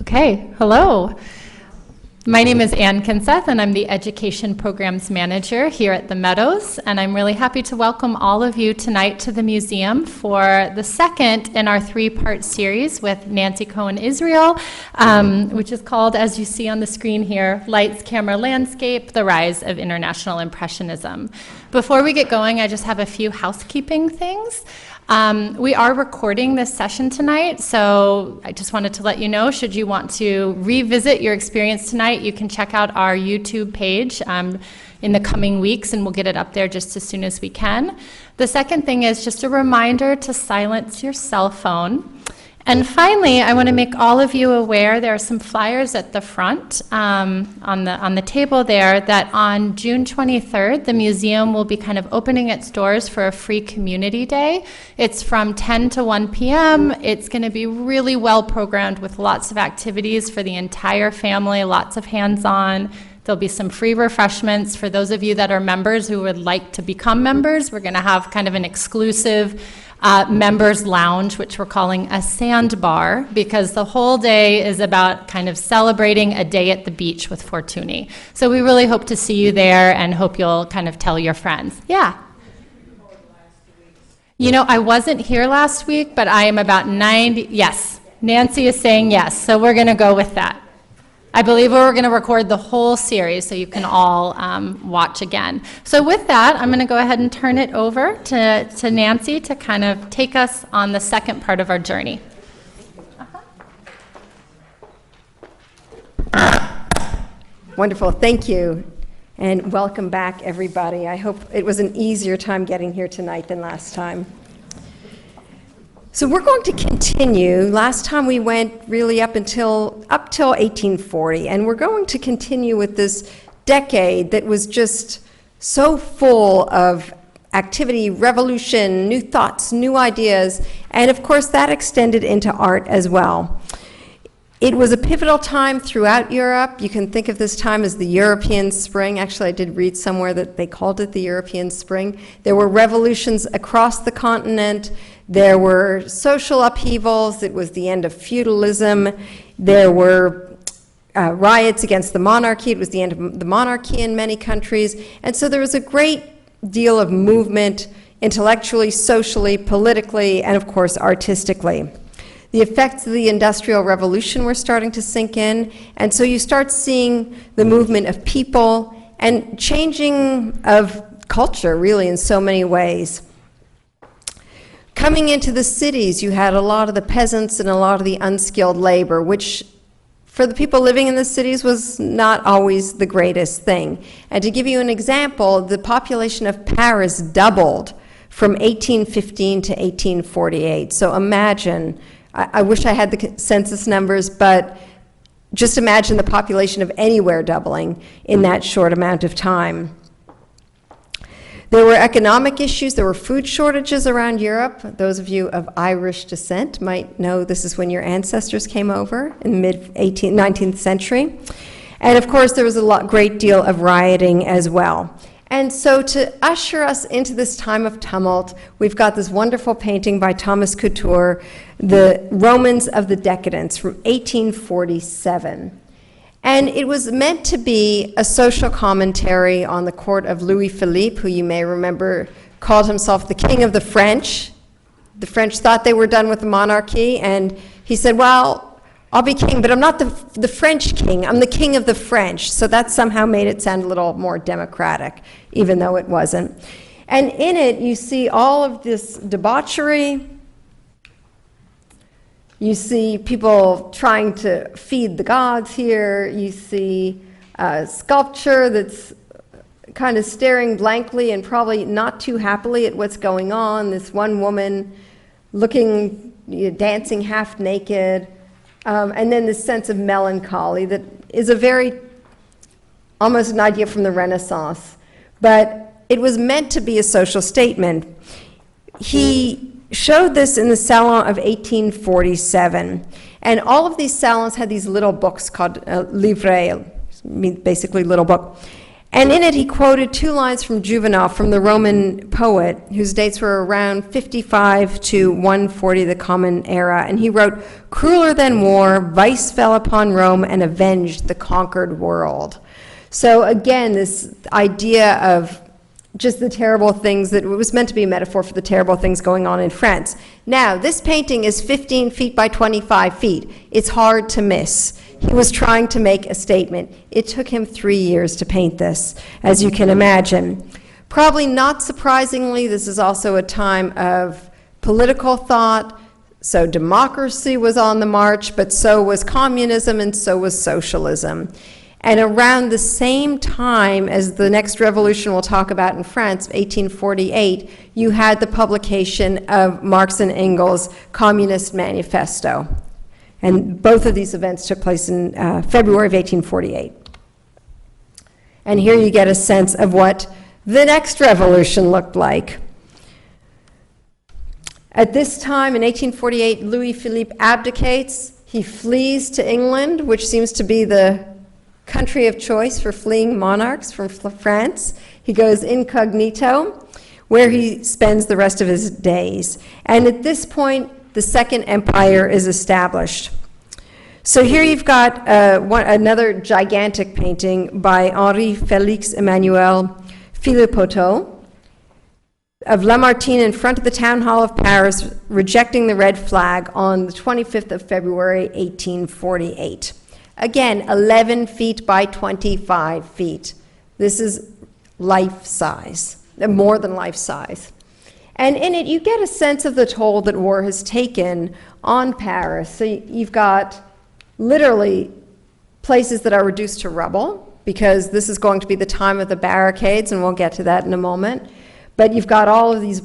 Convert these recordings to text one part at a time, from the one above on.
Okay, hello. My name is Ann Kinseth, and I'm the Education Programs Manager here at the Meadows, and I'm really happy to welcome all of you tonight to the museum for the second in our three-part series with Nancy Cohen Israel, which is called, as you see on the screen here, Lights, Camera, Landscape, The Rise of International Impressionism. Before we get going, I just have a few housekeeping things. We are recording this session tonight, so I just wanted to let you know, should you want to revisit your experience tonight, you can check out our YouTube page in the coming weeks, and we'll get it up there just as soon as we can. The second thing is just a reminder to silence your cell phone. And finally, I want to make all of you aware there are some flyers at the front on the table there that on June 23rd, the museum will be kind of opening its doors for a free community day. It's from 10 to 1 p.m. It's going to be really well programmed with lots of activities for the entire family, lots of hands-on. There'll be some free refreshments for those of you that are members who would like to become members. We're going to have kind of an exclusive members lounge, which we're calling a sandbar, because the whole day is about kind of celebrating a day at the beach with Fortuny. So we really hope to see you there and hope you'll kind of tell your friends. Yeah. You know, I wasn't here last week, but I am about 90, yes. Nancy is saying yes, so we're going to go with that. I believe we're going to record the whole series so you can all watch again. So with that, I'm going to go ahead and turn it over to Nancy to kind of take us on the second part of our journey. Wonderful, thank you. And welcome back, everybody. I hope it was an easier time getting here tonight than last time. So we're going to continue. Last time we went really up till 1840, and we're going to continue with this decade that was just so full of activity, revolution, new thoughts, new ideas, and of course that extended into art as well. It was a pivotal time throughout Europe. You can think of this time as the European Spring. Actually, I did read somewhere that they called it the European Spring. There were revolutions across the continent. There were social upheavals. It was the end of feudalism. There were riots against the monarchy. It was the end of the monarchy in many countries. And so there was a great deal of movement intellectually, socially, politically, and of course, artistically. The effects of the Industrial Revolution were starting to sink in, and so you start seeing the movement of people and changing of culture, really, in so many ways. Coming into the cities, you had a lot of the peasants and a lot of the unskilled labor, which for the people living in the cities was not always the greatest thing. And to give you an example, the population of Paris doubled from 1815 to 1848. So imagine, I wish I had the census numbers, but just imagine the population of anywhere doubling in that short amount of time. There were economic issues. There were food shortages around Europe. Those of you of Irish descent might know this is when your ancestors came over in the mid-19th century. And of course, there was a great deal of rioting as well. And so to usher us into this time of tumult, we've got this wonderful painting by Thomas Couture, The Romans of the Decadence from 1847. And it was meant to be a social commentary on the court of Louis Philippe, who you may remember called himself the King of the French. The French thought they were done with the monarchy, and he said, well, I'll be king, but I'm not the French king, I'm the king of the French. So that somehow made it sound a little more democratic, even though it wasn't. And in it, you see all of this debauchery. You see people trying to feed the gods here. You see sculpture that's kind of staring blankly and probably not too happily at what's going on. This one woman looking, dancing half naked. And then this sense of melancholy that is almost an idea from the Renaissance. But it was meant to be a social statement. He showed this in the Salon of 1847. And all of these salons had these little books called livrets, basically little book. And in it, he quoted two lines from Juvenal, from the Roman poet, whose dates were around 55 to 140, the Common Era. And he wrote, "Crueler than war, vice fell upon Rome and avenged the conquered world." So again, this idea of just the terrible things, that it was meant to be a metaphor for the terrible things going on in France. Now, this painting is 15 feet by 25 feet. It's hard to miss. He was trying to make a statement. It took him 3 years to paint this, as you can imagine. Probably not surprisingly, this is also a time of political thought. So democracy was on the march, but so was communism and so was socialism. And around the same time as the next revolution we'll talk about in France, 1848, you had the publication of Marx and Engels' Communist Manifesto. And both of these events took place in February of 1848. And here you get a sense of what the next revolution looked like. At this time, in 1848, Louis-Philippe abdicates. He flees to England, which seems to be the country of choice for fleeing monarchs from France. He goes incognito, where he spends the rest of his days. And at this point, the Second Empire is established. So here you've got another gigantic painting by Henri Félix Emmanuel Philippoteau of Lamartine in front of the Town Hall of Paris, rejecting the red flag on the 25th of February, 1848. Again, 11 feet by 25 feet. This is life size, more than life size. And in it, you get a sense of the toll that war has taken on Paris. So you've got literally places that are reduced to rubble, because this is going to be the time of the barricades, and we'll get to that in a moment. But you've got all of these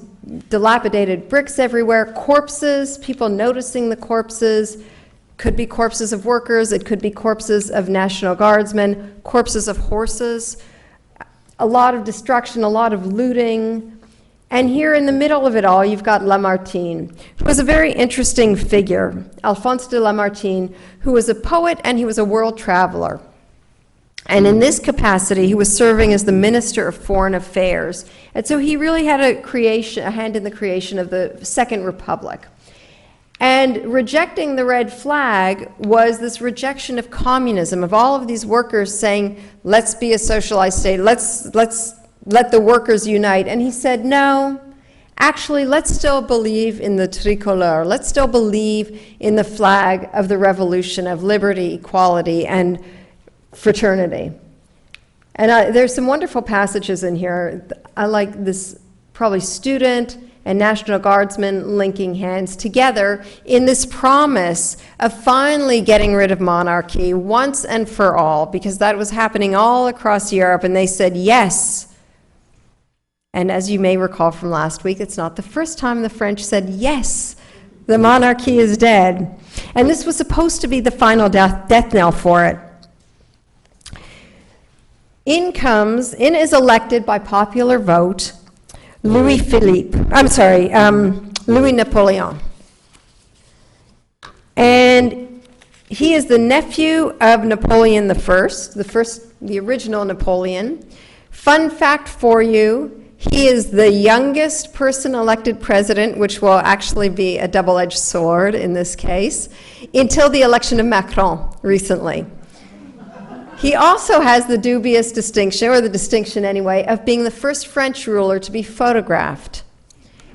dilapidated bricks everywhere, corpses, people noticing the corpses. Could be corpses of workers, it could be corpses of National Guardsmen, corpses of horses, a lot of destruction, a lot of looting. And here in the middle of it all, you've got Lamartine, who was a very interesting figure, Alphonse de Lamartine, who was a poet and he was a world traveler. And in this capacity, he was serving as the Minister of Foreign Affairs. And so he really had a hand in the creation of the Second Republic. And rejecting the red flag was this rejection of communism, of all of these workers saying, let's be a socialized state, let's let the workers unite. And he said, no, actually, let's still believe in the tricolore. Let's still believe in the flag of the revolution, of liberty, equality, and fraternity. And there's some wonderful passages in here. I like this, probably student and National Guardsmen linking hands together in this promise of finally getting rid of monarchy once and for all, because that was happening all across Europe, and they said yes. And as you may recall from last week, it's not the first time the French said yes, the monarchy is dead. And this was supposed to be the final death knell for it. In is elected by popular vote Louis Napoleon. And he is the nephew of Napoleon I, the original Napoleon. Fun fact for you, he is the youngest person elected president, which will actually be a double-edged sword in this case, until the election of Macron recently. He also has the dubious distinction, or the distinction anyway, of being the first French ruler to be photographed.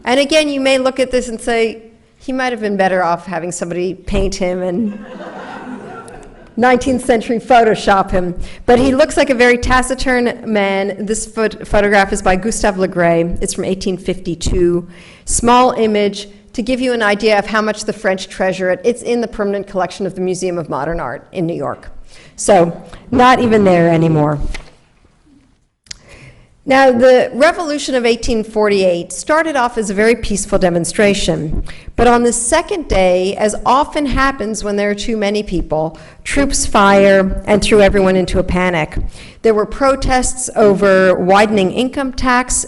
And again, you may look at this and say, he might have been better off having somebody paint him and 19th century Photoshop him. But he looks like a very taciturn man. This photograph is by Gustave Courbet. It's from 1852. Small image to give you an idea of how much the French treasure it. It's in the permanent collection of the Museum of Modern Art in New York. So, not even there anymore. Now, the Revolution of 1848 started off as a very peaceful demonstration, but on the second day, as often happens when there are too many people, troops fire and threw everyone into a panic. There were protests over widening income gaps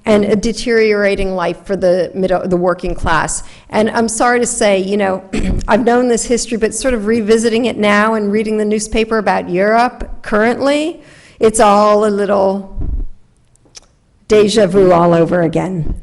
and a deteriorating life for the working class. And I'm sorry to say, you know, I've known this history, but sort of revisiting it now and reading the newspaper about Europe currently, it's all a little deja vu all over again.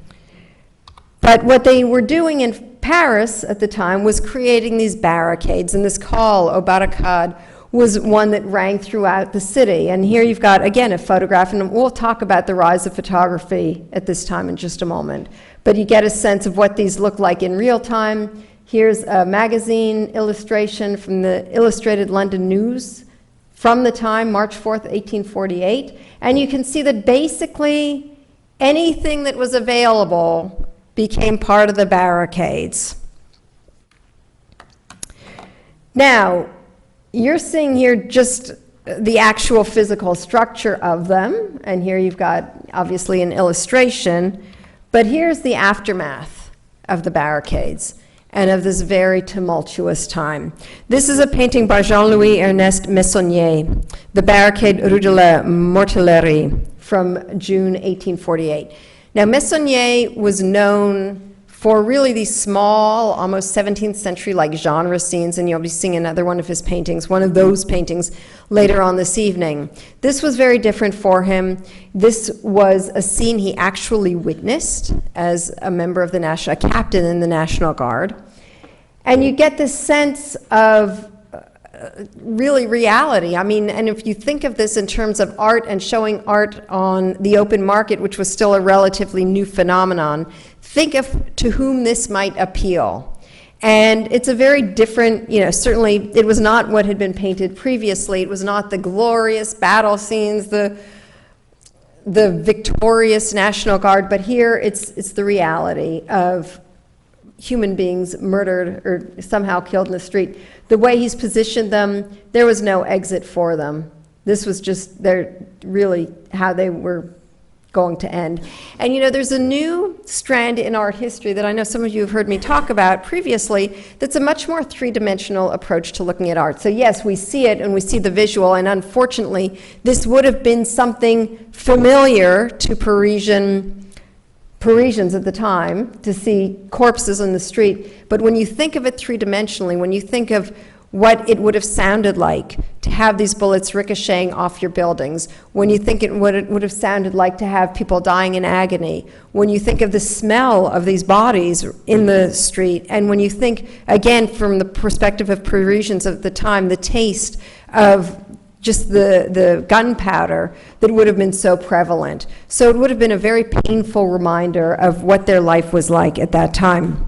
But what they were doing in Paris at the time was creating these barricades, and this call au barricade was one that rang throughout the city. And here you've got, again, a photograph, and we'll talk about the rise of photography at this time in just a moment. But you get a sense of what these look like in real time. Here's a magazine illustration from the Illustrated London News from the time, March 4th, 1848. And you can see that basically anything that was available became part of the barricades. Now, you're seeing here just the actual physical structure of them, and here you've got obviously an illustration, but here's the aftermath of the barricades and of this very tumultuous time. This is a painting by Jean-Louis Ernest Meissonier, The Barricade Rue de la Mortellerie, from June 1848. Now, Meissonier was known for really these small, almost 17th century like genre scenes, and you'll be seeing another one of his paintings, one of those paintings later on this evening. This was very different for him. This was a scene he actually witnessed as a member of the a captain in the National Guard. And you get this sense of really reality. I mean, and if you think of this in terms of art and showing art on the open market, which was still a relatively new phenomenon, think of to whom this might appeal. And it's a very different, you know, certainly it was not what had been painted previously. It was not the glorious battle scenes, the victorious National Guard, but here it's the reality of human beings murdered or somehow killed in the street. The way he's positioned them, there was no exit for them. This was just really how they were going to end. And you know, there's a new strand in art history that I know some of you have heard me talk about previously that's a much more three-dimensional approach to looking at art. So yes, we see it and we see the visual, and unfortunately, this would have been something familiar to Parisians at the time, to see corpses on the street. But when you think of it three-dimensionally, when you think of what it would have sounded like to have these bullets ricocheting off your buildings, when you think what it would have sounded like to have people dying in agony, when you think of the smell of these bodies in the street, and when you think, again, from the perspective of Parisians at the time, the taste of just the gunpowder that would have been so prevalent. So it would have been a very painful reminder of what their life was like at that time.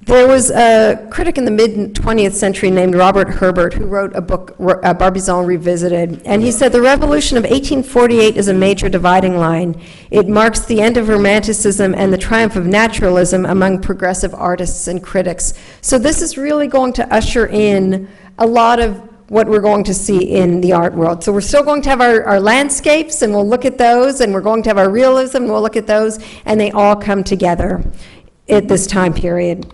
There was a critic in the mid-20th century named Robert Herbert who wrote a book, Barbizon Revisited, and he said, "The revolution of 1848 is a major dividing line. It marks the end of Romanticism and the triumph of naturalism among progressive artists and critics." So this is really going to usher in a lot of what we're going to see in the art world. So we're still going to have our landscapes, and we'll look at those, and we're going to have our realism, and we'll look at those, and they all come together at this time period.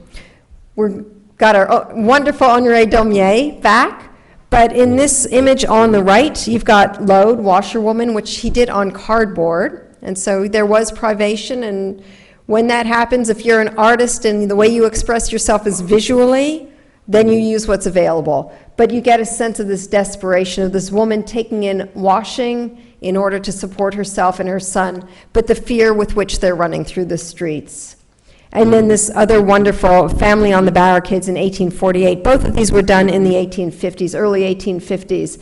We've got our wonderful Honoré Daumier back, but in this image on the right, you've got Lode, washerwoman, which he did on cardboard, and so there was privation, and when that happens, if you're an artist and the way you express yourself is visually, then you use what's available. But you get a sense of this desperation of this woman taking in washing in order to support herself and her son, but the fear with which they're running through the streets. And then this other wonderful family on the barricades in 1848. Both of these were done in the 1850s, early 1850s.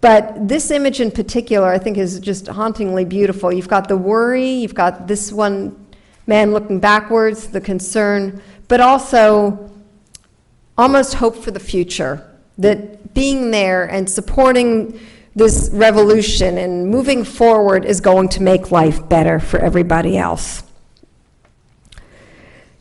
But this image in particular, I think, is just hauntingly beautiful. You've got the worry, you've got this one man looking backwards, the concern, but also almost hope for the future, that being there and supporting this revolution and moving forward is going to make life better for everybody else.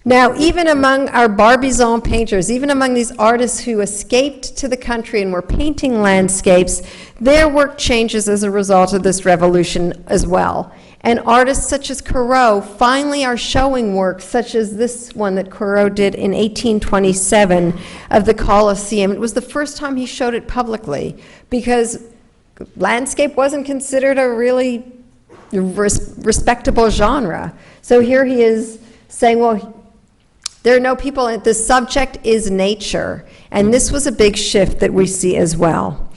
Now, even among our Barbizon painters, even among these artists who escaped to the country and were painting landscapes, their work changes as a result of this revolution as well. And artists such as Corot finally are showing works such as this one that Corot did in 1827 of the Colosseum. It was the first time he showed it publicly because landscape wasn't considered a really respectable genre. So here he is saying, well, there are no people, and the subject is nature. And this was a big shift that we see as well.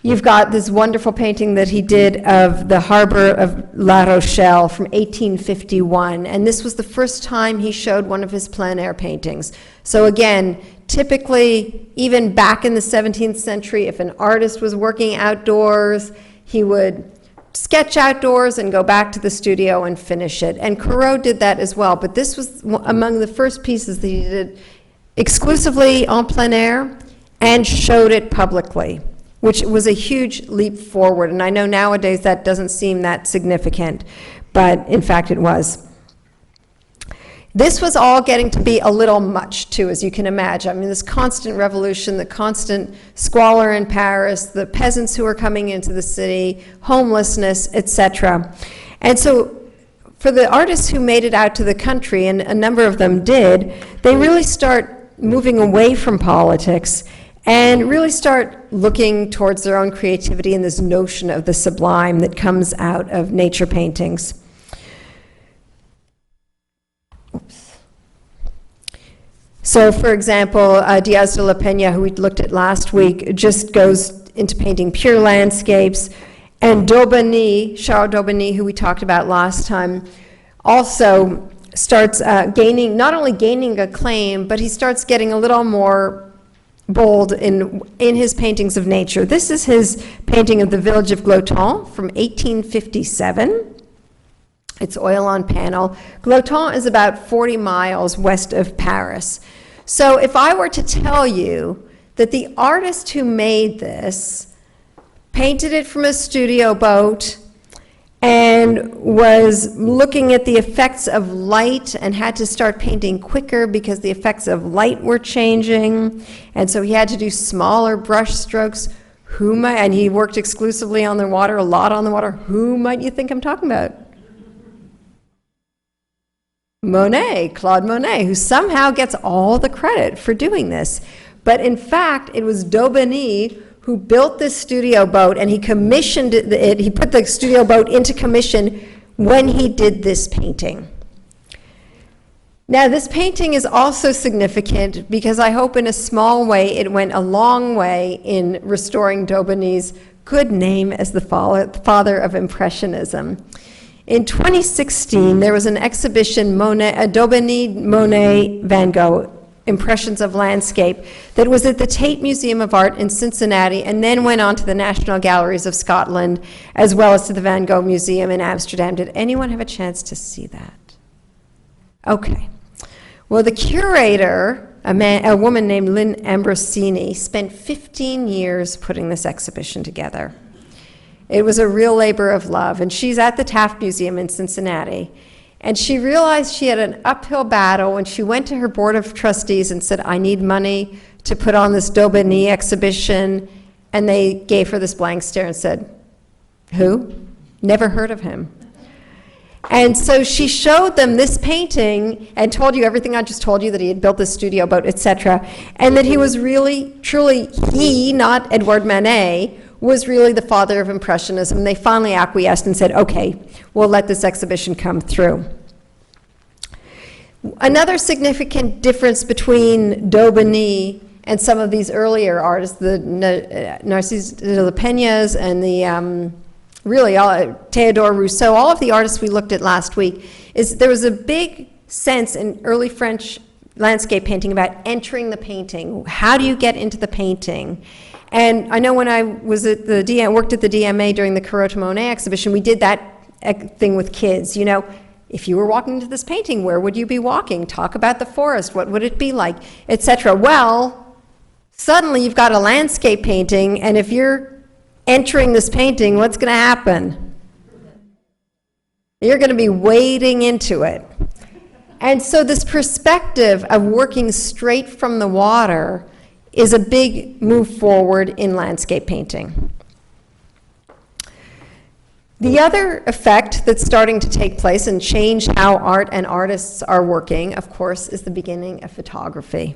You've got this wonderful painting that he did of the harbor of La Rochelle from 1851, and this was the first time he showed one of his plein air paintings. So again, typically, even back in the 17th century, if an artist was working outdoors, he would sketch outdoors and go back to the studio and finish it. And Corot did that as well, but this was among the first pieces that he did exclusively en plein air and showed it publicly, which was a huge leap forward. And I know nowadays that doesn't seem that significant, but in fact it was. This was all getting to be a little much too, as you can imagine. I mean, this constant revolution, the constant squalor in Paris, the peasants who are coming into the city, homelessness, etc. And so for the artists who made it out to the country, and a number of them did, they really start moving away from politics and really start looking towards their own creativity and this notion of the sublime that comes out of nature paintings. Oops. So, for example, Diaz de la Peña, who we looked at last week, just goes into painting pure landscapes. And Daubigny, Charles Daubigny, who we talked about last time, also starts not only gaining acclaim, but he starts getting a little more bold in his paintings of nature. This is his painting of the village of Gloton from 1857. It's oil on panel. Gloton is about 40 miles west of Paris. So if I were to tell you that the artist who made this painted it from a studio boat and was looking at the effects of light and had to start painting quicker because the effects of light were changing, and so he had to do smaller brush strokes, and he worked exclusively on the water, a lot on the water. Who might you think I'm talking about? Monet, Claude Monet, who somehow gets all the credit for doing this. But in fact, it was Daubigny who built this studio boat, and he commissioned it, he put the studio boat into commission when he did this painting. Now, this painting is also significant because I hope in a small way it went a long way in restoring Daubigny's good name as the father of Impressionism. In 2016, there was an exhibition, Daubigny, Monet, Van Gogh, Impressions of Landscape, that was at the Tate Museum of Art in Cincinnati and then went on to the National Galleries of Scotland, as well as to the Van Gogh Museum in Amsterdam. Did anyone have a chance to see that? Okay. Well, the curator, a woman named Lynn Ambrosini, spent 15 years putting this exhibition together. It was a real labor of love, and she's at the Taft Museum in Cincinnati. And she realized she had an uphill battle when she went to her board of trustees and said, I need money to put on this Daubigny exhibition. And they gave her this blank stare and said, who? Never heard of him. And so she showed them this painting and told you everything I just told you, that he had built this studio boat, etc. And that he was really, truly, he, not Edouard Manet, was really the father of Impressionism. They finally acquiesced and said, okay, we'll let this exhibition come through. Another significant difference between and some of these earlier artists, the Narcisse de la Peñas and the Théodore Rousseau, all of the artists we looked at last week, is there was a big sense in early French landscape painting about entering the painting. How do you get into the painting? And I know when I was at worked at the DMA during the Curator Monet exhibition, we did that thing with kids. You know, if you were walking into this painting, where would you be walking? Talk about the forest. What would it be like, etc. Well, suddenly you've got a landscape painting, and if you're entering this painting, what's going to happen? You're going to be wading into it. And so this perspective of working straight from the water is a big move forward in landscape painting. The other effect that's starting to take place and change how art and artists are working, of course, is the beginning of photography.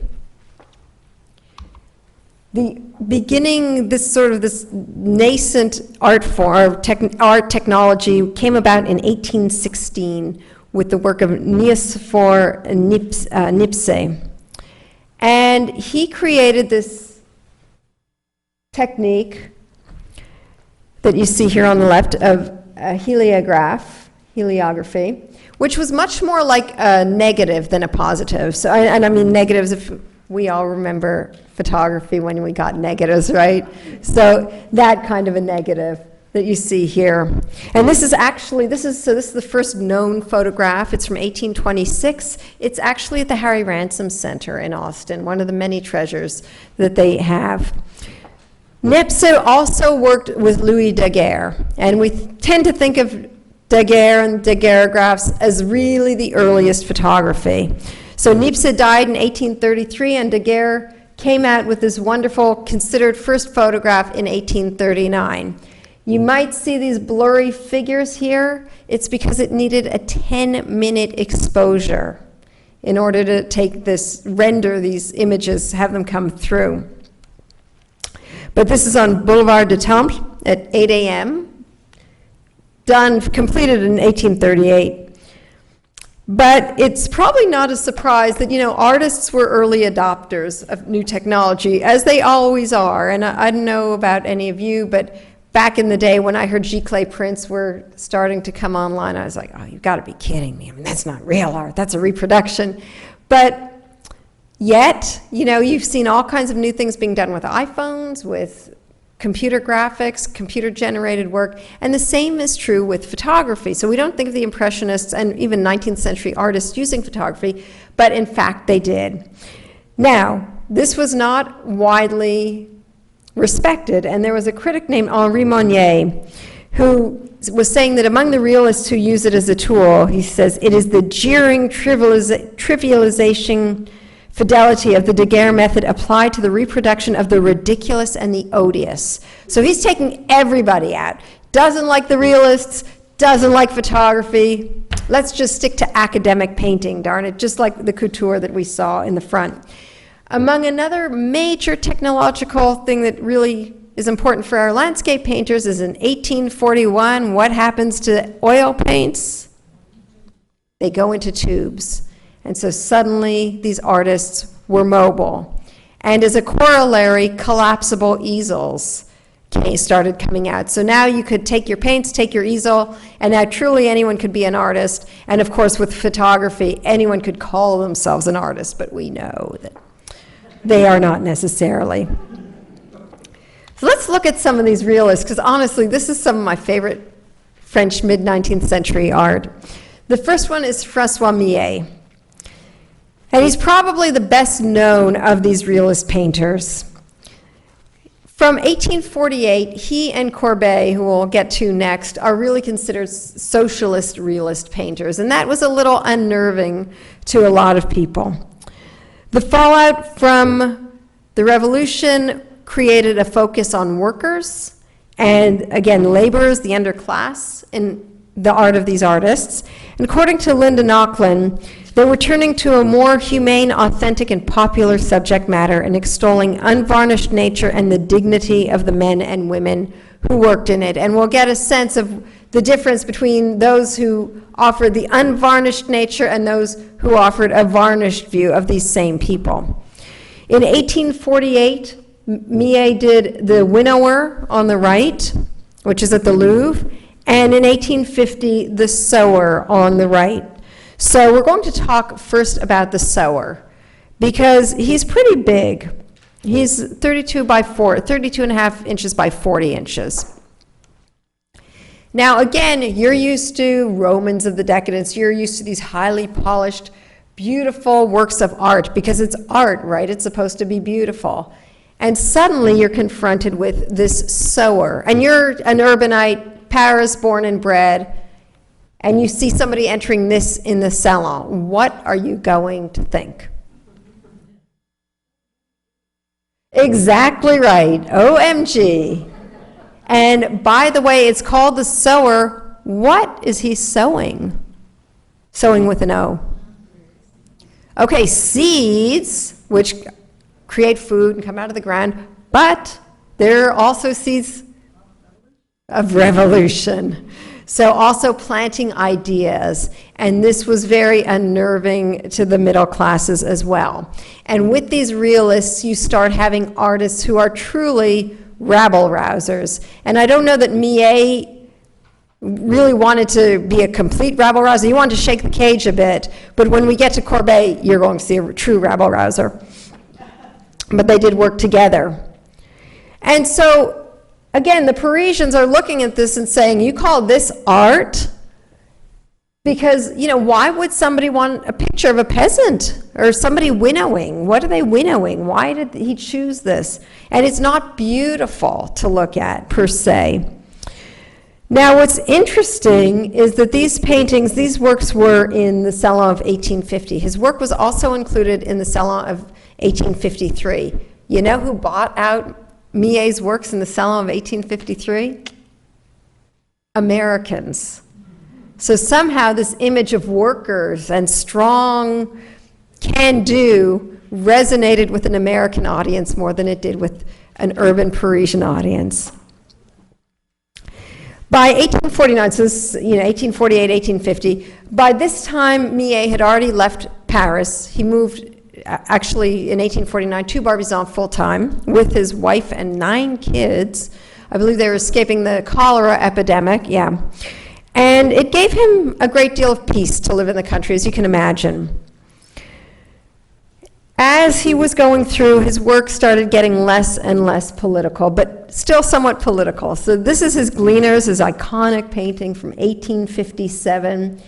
The beginning, this nascent art form, art technology came about in 1816 with the work of Nicephore Niepce. And he created this technique that you see here on the left of heliography, which was much more like a negative than a positive. So, and I mean negatives, if we all remember photography when we got negatives, right? So that kind of a negative that you see here. And this is the first known photograph. It's from 1826. It's actually at the Harry Ransom Center in Austin, one of the many treasures that they have. Niepce also worked with Louis Daguerre, and we tend to think of Daguerre and daguerreographs as really the earliest photography. So Niepce died in 1833, and Daguerre came out with this wonderful, considered first photograph in 1839. You might see these blurry figures here. It's because it needed a 10-minute exposure in order to render these images, have them come through. But this is on Boulevard du Temple at 8 a.m., completed in 1838. But it's probably not a surprise that, artists were early adopters of new technology, as they always are. And I don't know about any of you, but back in the day when I heard giclée prints were starting to come online, I was like, oh, you've got to be kidding me. I mean, that's not real art, that's a reproduction. But yet, you've seen all kinds of new things being done with iPhones, with computer graphics, computer-generated work, and the same is true with photography. So we don't think of the Impressionists and even 19th century artists using photography, but in fact they did. Now, this was not widely respected, and there was a critic named Henri Monnier who was saying that among the realists who use it as a tool, he says, it is the jeering trivialization fidelity of the Daguerre method applied to the reproduction of the ridiculous and the odious. So he's taking everybody out. Doesn't like the realists, doesn't like photography. Let's just stick to academic painting, darn it, just like the couture that we saw in the front. Among another major technological thing that really is important for our landscape painters is in 1841, what happens to oil paints? They go into tubes. And so suddenly these artists were mobile. And as a corollary, collapsible easels started coming out. So now you could take your paints, take your easel, and now truly anyone could be an artist. And of course with photography, anyone could call themselves an artist, but we know that they are not necessarily. So let's look at some of these realists, because honestly, this is some of my favorite French mid-19th century art. The first one is François Millet. And he's probably the best known of these realist painters. From 1848, he and Courbet, who we'll get to next, are really considered socialist realist painters, and that was a little unnerving to a lot of people. The fallout from the revolution created a focus on workers, and again, laborers, the underclass, in the art of these artists. And according to Linda Nochlin, they were turning to a more humane, authentic, and popular subject matter and extolling unvarnished nature and the dignity of the men and women who worked in it. And we'll get a sense of the difference between those who offered the unvarnished nature and those who offered a varnished view of these same people. In 1848, Millet did The Winnower on the right, which is at the Louvre, and in 1850, The Sower on the right. So we're going to talk first about the Sower, because he's pretty big. He's 32 and a half inches by 40 inches. Now again, you're used to Romans of the Decadence, you're used to these highly polished, beautiful works of art, because it's art, right? It's supposed to be beautiful. And suddenly you're confronted with this Sower, and you're an urbanite, Paris born and bred, and you see somebody entering this in the salon. What are you going to think? Exactly right, OMG. And by the way, it's called the Sower. What is he sowing? Sowing with an O. Okay, seeds, which create food and come out of the ground, but there are also seeds of revolution. So also planting ideas, and this was very unnerving to the middle classes as well. And with these realists, you start having artists who are truly rabble-rousers. And I don't know that Millet really wanted to be a complete rabble-rouser. He wanted to shake the cage a bit, but when we get to Courbet, you're going to see a true rabble-rouser. But they did work together. And so, again, the Parisians are looking at this and saying, you call this art? Because, you know, why would somebody want a picture of a peasant or somebody winnowing? What are they winnowing? Why did he choose this? And it's not beautiful to look at, per se. Now, what's interesting is that these paintings, these works were in the Salon of 1850. His work was also included in the Salon of 1853. You know who bought out Millet's works in the Salon of 1853? Americans. So somehow this image of workers and strong can-do resonated with an American audience more than it did with an urban Parisian audience. By 1849, so this, 1848, 1850, by this time Millet had already left Paris. He moved, actually in 1849, to Barbizon full-time with his wife and 9 kids. I believe they were escaping the cholera epidemic, yeah. And it gave him a great deal of peace to live in the country, as you can imagine. As he was going through, his work started getting less and less political, but still somewhat political. So this is his Gleaners, his iconic painting from 1857.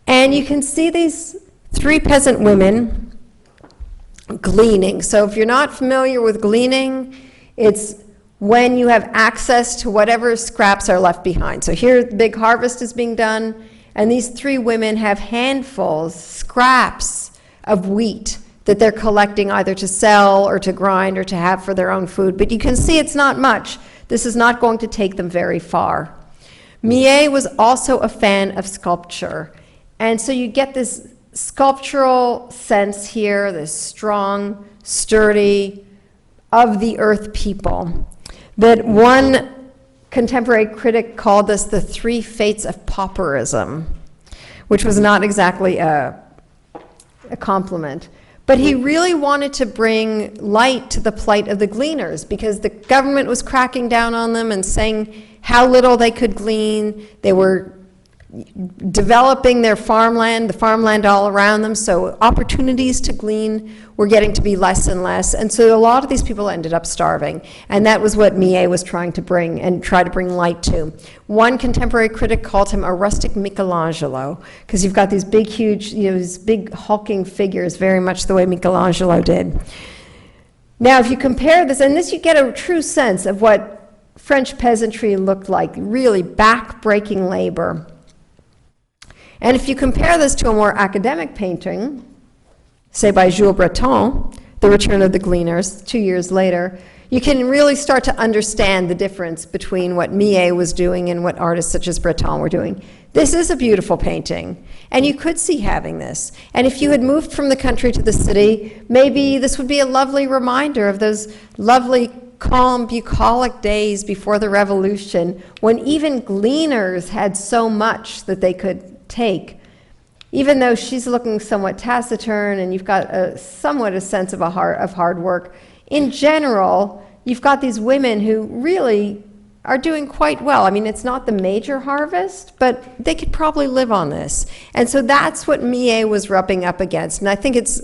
And you can see these 3 peasant women gleaning. So if you're not familiar with gleaning, it's when you have access to whatever scraps are left behind. So here the big harvest is being done, and these 3 women have handfuls, scraps of wheat that they're collecting either to sell or to grind or to have for their own food. But you can see it's not much. This is not going to take them very far. Millet was also a fan of sculpture. And so you get this sculptural sense here, this strong, sturdy, of the earth people, that one contemporary critic called this the 3 fates of pauperism, which was not exactly a compliment. But he really wanted to bring light to the plight of the gleaners because the government was cracking down on them and saying how little they could glean. They were developing their farmland, the farmland all around them, so opportunities to glean were getting to be less and less, and so a lot of these people ended up starving, and that was what Millet was trying to bring and try to bring light to. One contemporary critic called him a rustic Michelangelo, because you've got these big, huge, these big hulking figures, very much the way Michelangelo did. Now, if you compare this, and this you get a true sense of what French peasantry looked like, really back-breaking labor. And if you compare this to a more academic painting, say by Jules Breton, The Return of the Gleaners, 2 years later, you can really start to understand the difference between what Millet was doing and what artists such as Breton were doing. This is a beautiful painting, and you could see having this. And if you had moved from the country to the city, maybe this would be a lovely reminder of those lovely, calm, bucolic days before the Revolution, when even gleaners had so much that they could take. Even though she's looking somewhat taciturn and you've got somewhat a sense of hard work, in general, you've got these women who really are doing quite well. I mean, it's not the major harvest, but they could probably live on this. And so that's what Millet was rubbing up against. And I think it's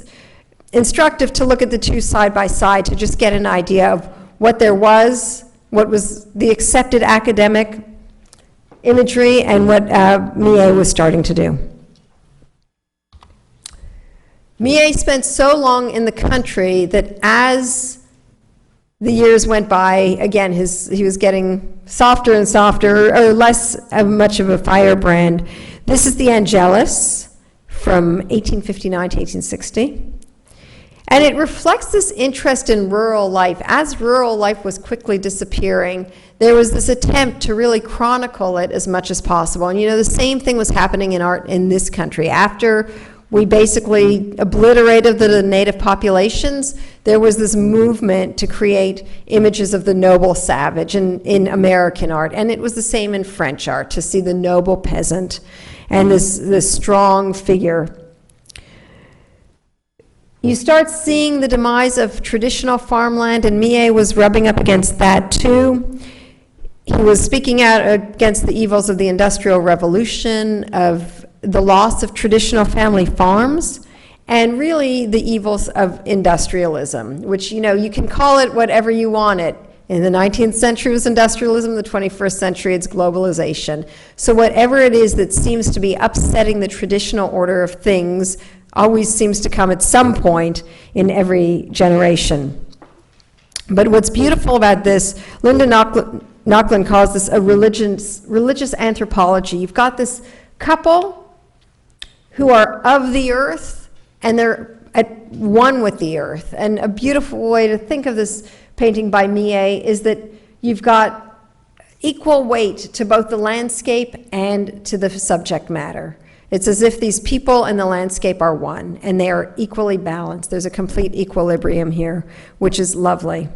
instructive to look at the 2 side by side to just get an idea of what there was, what was the accepted academic imagery, and what Millet was starting to do. Millet spent so long in the country that as the years went by, again, he was getting softer and softer, or less much of a firebrand. This is the Angelus from 1859 to 1860. And it reflects this interest in rural life. As rural life was quickly disappearing, there was this attempt to really chronicle it as much as possible. And the same thing was happening in art in this country. After we basically obliterated the native populations, there was this movement to create images of the noble savage in American art. And it was the same in French art, to see the noble peasant and this strong figure. You start seeing the demise of traditional farmland, and Millet was rubbing up against that too. He was speaking out against the evils of the Industrial Revolution, of the loss of traditional family farms, and really the evils of industrialism, which, you know, you can call it whatever you want it. In the 19th century it was industrialism, the 21st century it's globalization. So whatever it is that seems to be upsetting the traditional order of things always seems to come at some point in every generation. But what's beautiful about this, Linda Nochlin calls this a religious anthropology. You've got this couple who are of the earth, and they're at one with the earth. And a beautiful way to think of this painting by Millet is that you've got equal weight to both the landscape and to the subject matter. It's as if these people and the landscape are one, and they are equally balanced. There's a complete equilibrium here, which is lovely.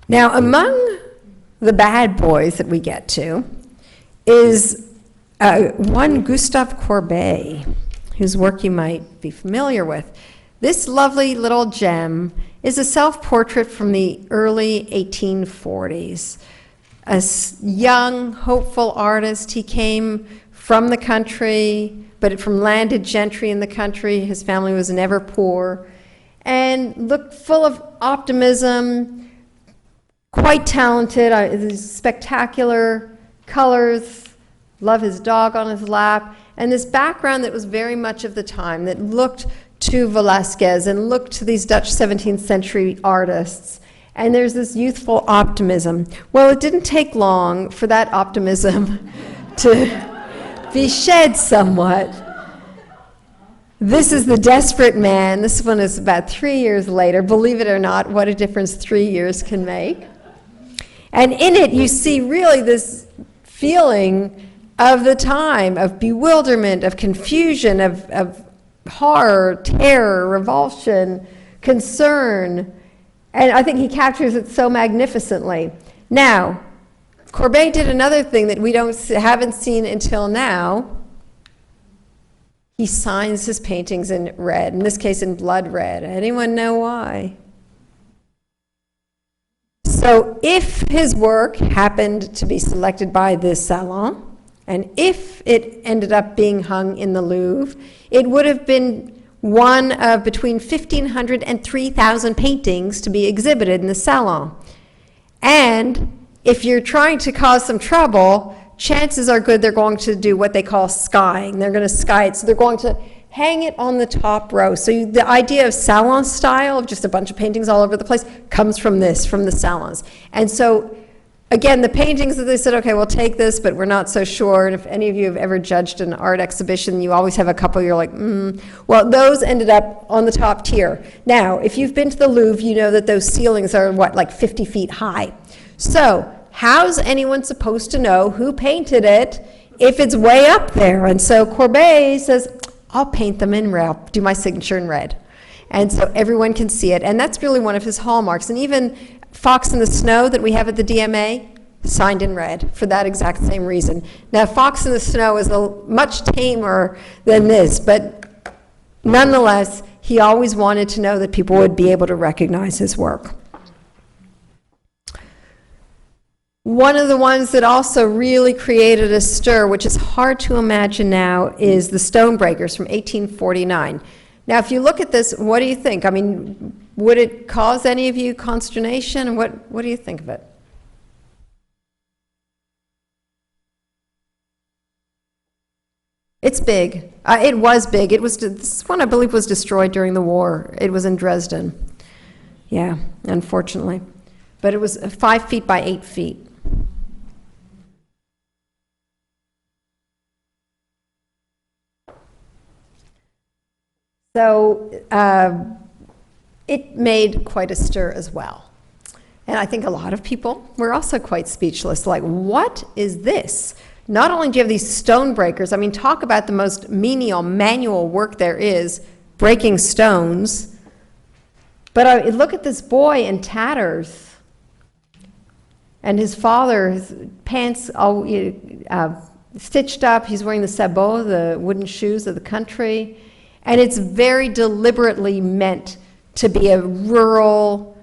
Now, among the bad boys that we get to is one Gustave Courbet, whose work you might be familiar with. This lovely little gem is a self-portrait from the early 1840s. A young, hopeful artist. He came from the country, but from landed gentry in the country. His family was never poor, and looked full of optimism, quite talented, spectacular colors, love his dog on his lap, and this background that was very much of the time, that looked to Velázquez and looked to these Dutch 17th century artists. And there's this youthful optimism. Well, it didn't take long for that optimism to be shed somewhat. This is The Desperate Man. This one is about 3 years later. Believe it or not, what a difference 3 years can make. And in it, you see really this feeling of the time, of bewilderment, of confusion, of horror, terror, revulsion, concern. And I think he captures it so magnificently. Now, Courbet did another thing that we haven't seen until now. He signs his paintings in red, in this case in blood red. Anyone know why? So if his work happened to be selected by this salon, and if it ended up being hung in the Louvre, it would have been one of between 1,500 and 3,000 paintings to be exhibited in the salon. And if you're trying to cause some trouble, chances are good they're going to do what they call skying. They're going to sky it, so they're going to hang it on the top row. So the idea of salon style, of just a bunch of paintings all over the place, comes from this, from the salons. And so, again, the paintings that they said, okay, we'll take this, but we're not so sure. And if any of you have ever judged an art exhibition, you always have a couple you're like, Well, those ended up on the top tier. Now, if you've been to the Louvre, you know that those ceilings are, like 50 feet high. So how's anyone supposed to know who painted it if it's way up there? And so Courbet says, I'll paint them in red, I'll do my signature in red. And so everyone can see it. And that's really one of his hallmarks. And even Fox in the Snow that we have at the DMA, signed in red for that exact same reason. Now, Fox in the Snow is much tamer than this, but nonetheless, he always wanted to know that people would be able to recognize his work. One of the ones that also really created a stir, which is hard to imagine now, is the Stonebreakers from 1849. Now, if you look at this, what do you think? I mean, would it cause any of you consternation? What do you think of it? It's big. It was big. This one, I believe, was destroyed during the war. It was in Dresden. Yeah, unfortunately. But it was 5 feet by 8 feet. So it made quite a stir as well. And I think a lot of people were also quite speechless, like, what is this? not only do you have these stone breakers, I mean, talk about the most menial manual work there is, breaking stones. But look at this boy in tatters. And his father, his pants all stitched up. He's wearing the sabots, the wooden shoes of the country. And it's very deliberately meant to be a rural,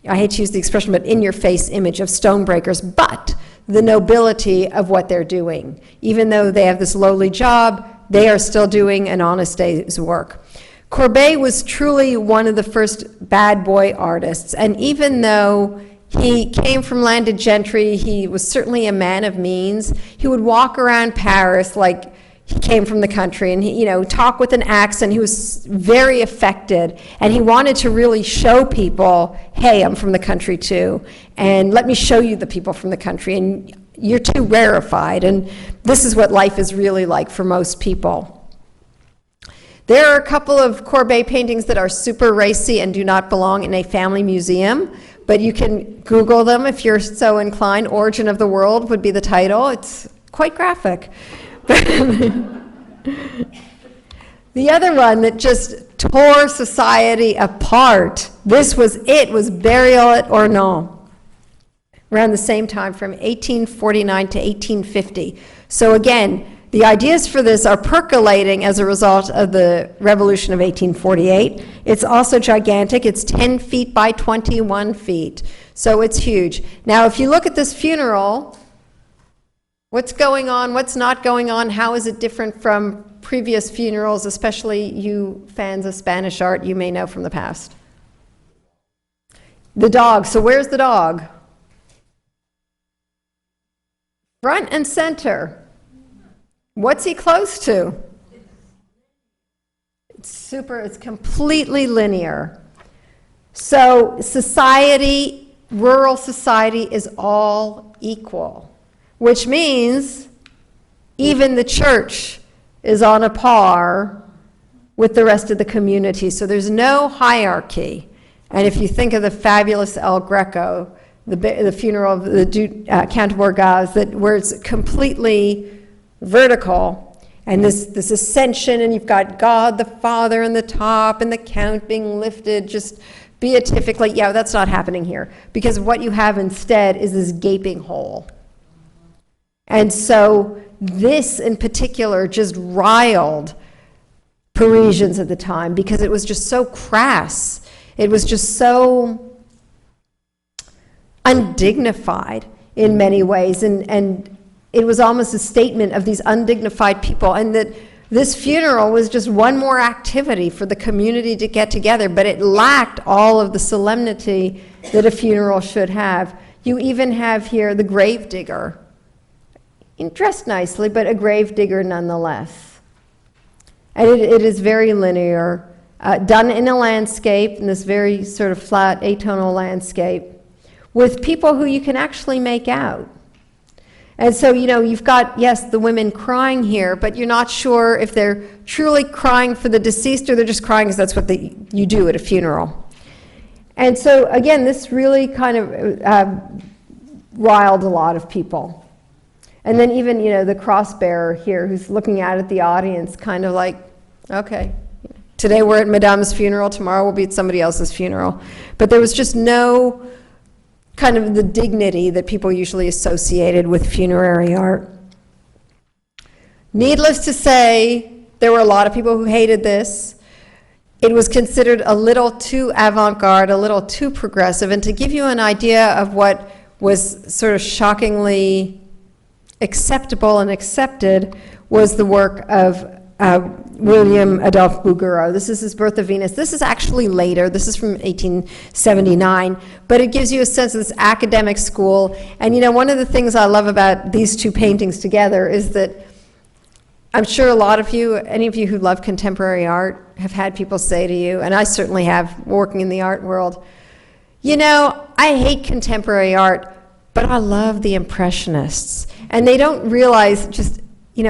I hate to use the expression, but in-your-face image of stone breakers, but the nobility of what they're doing. Even though they have this lowly job, they are still doing an honest day's work. Courbet was truly one of the first bad boy artists, and even though he came from landed gentry, he was certainly a man of means. He would walk around Paris like he came from the country, and he, talk with an accent. He was very affected, and he wanted to really show people, hey, I'm from the country too, and let me show you the people from the country, and you're too rarefied, and this is what life is really like for most people. There are a couple of Courbet paintings that are super racy and do not belong in a family museum, but you can Google them if you're so inclined. Origin of the World would be the title. It's quite graphic. The other one that just tore society apart, this was Burial at Ornans, around the same time from 1849 to 1850. So again, the ideas for this are percolating as a result of the Revolution of 1848. It's also gigantic. It's 10 feet by 21 feet. So it's huge. Now, if you look at this funeral, what's going on, what's not going on, how is it different from previous funerals, especially you fans of Spanish art, you may know from the past? The dog. So where's the dog? Front and center. What's he close to? It's completely linear. So society, rural society is all equal, which means even the church is on a par with the rest of the community. So there's no hierarchy. And if you think of the fabulous El Greco, the funeral of the Count of Borghese, where it's completely vertical, and this ascension, and you've got God the Father in the top, and the Count being lifted just beatifically. Yeah, that's not happening here, because what you have instead is this gaping hole. And so this in particular just riled Parisians at the time, because it was just so crass. It was just so undignified in many ways, and it was almost a statement of these undignified people, and that this funeral was just one more activity for the community to get together, but it lacked all of the solemnity that a funeral should have. You even have here the gravedigger, dressed nicely, but a gravedigger nonetheless. And it is very linear, done in a landscape, in this very sort of flat, atonal landscape, with people who you can actually make out. And so, you've got, yes, the women crying here, but you're not sure if they're truly crying for the deceased or they're just crying because that's what you do at a funeral. And so, again, this really kind of riled a lot of people. And then even, the cross-bearer here who's looking out at the audience, kind of like, okay, today we're at Madame's funeral, tomorrow we'll be at somebody else's funeral. But there was just no kind of the dignity that people usually associated with funerary art. Needless to say, there were a lot of people who hated this. It was considered a little too avant-garde, a little too progressive, and to give you an idea of what was sort of shockingly acceptable and accepted was the work of William Adolphe Bouguereau. This is his Bertha Venus. This is actually later. This is from 1879, but it gives you a sense of this academic school. And one of the things I love about these two paintings together is that I'm sure a lot of you, any of you who love contemporary art, have had people say to you, and I certainly have, working in the art world, I hate contemporary art, but I love the Impressionists. And they don't realize just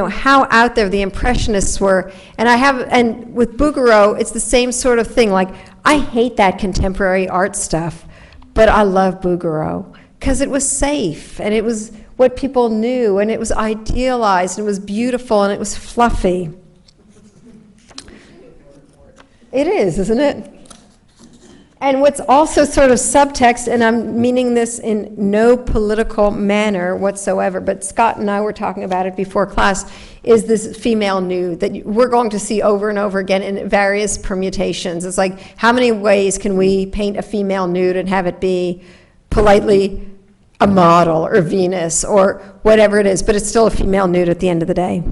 how out there the Impressionists were. And with Bouguereau, it's the same sort of thing. Like, I hate that contemporary art stuff, but I love Bouguereau because it was safe and it was what people knew, and it was idealized, and it was beautiful, and it was fluffy. It is, isn't it? And what's also sort of subtext, and I'm meaning this in no political manner whatsoever, but Scott and I were talking about it before class, is this female nude that we're going to see over and over again in various permutations. It's like, how many ways can we paint a female nude and have it be politely a model or Venus or whatever it is, but it's still a female nude at the end of the day.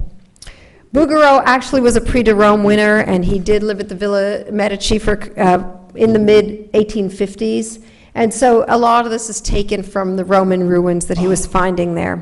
Bouguereau actually was a Prix de Rome winner, and he did live at the Villa Medici for in the mid-1850s. And so a lot of this is taken from the Roman ruins that he was finding there.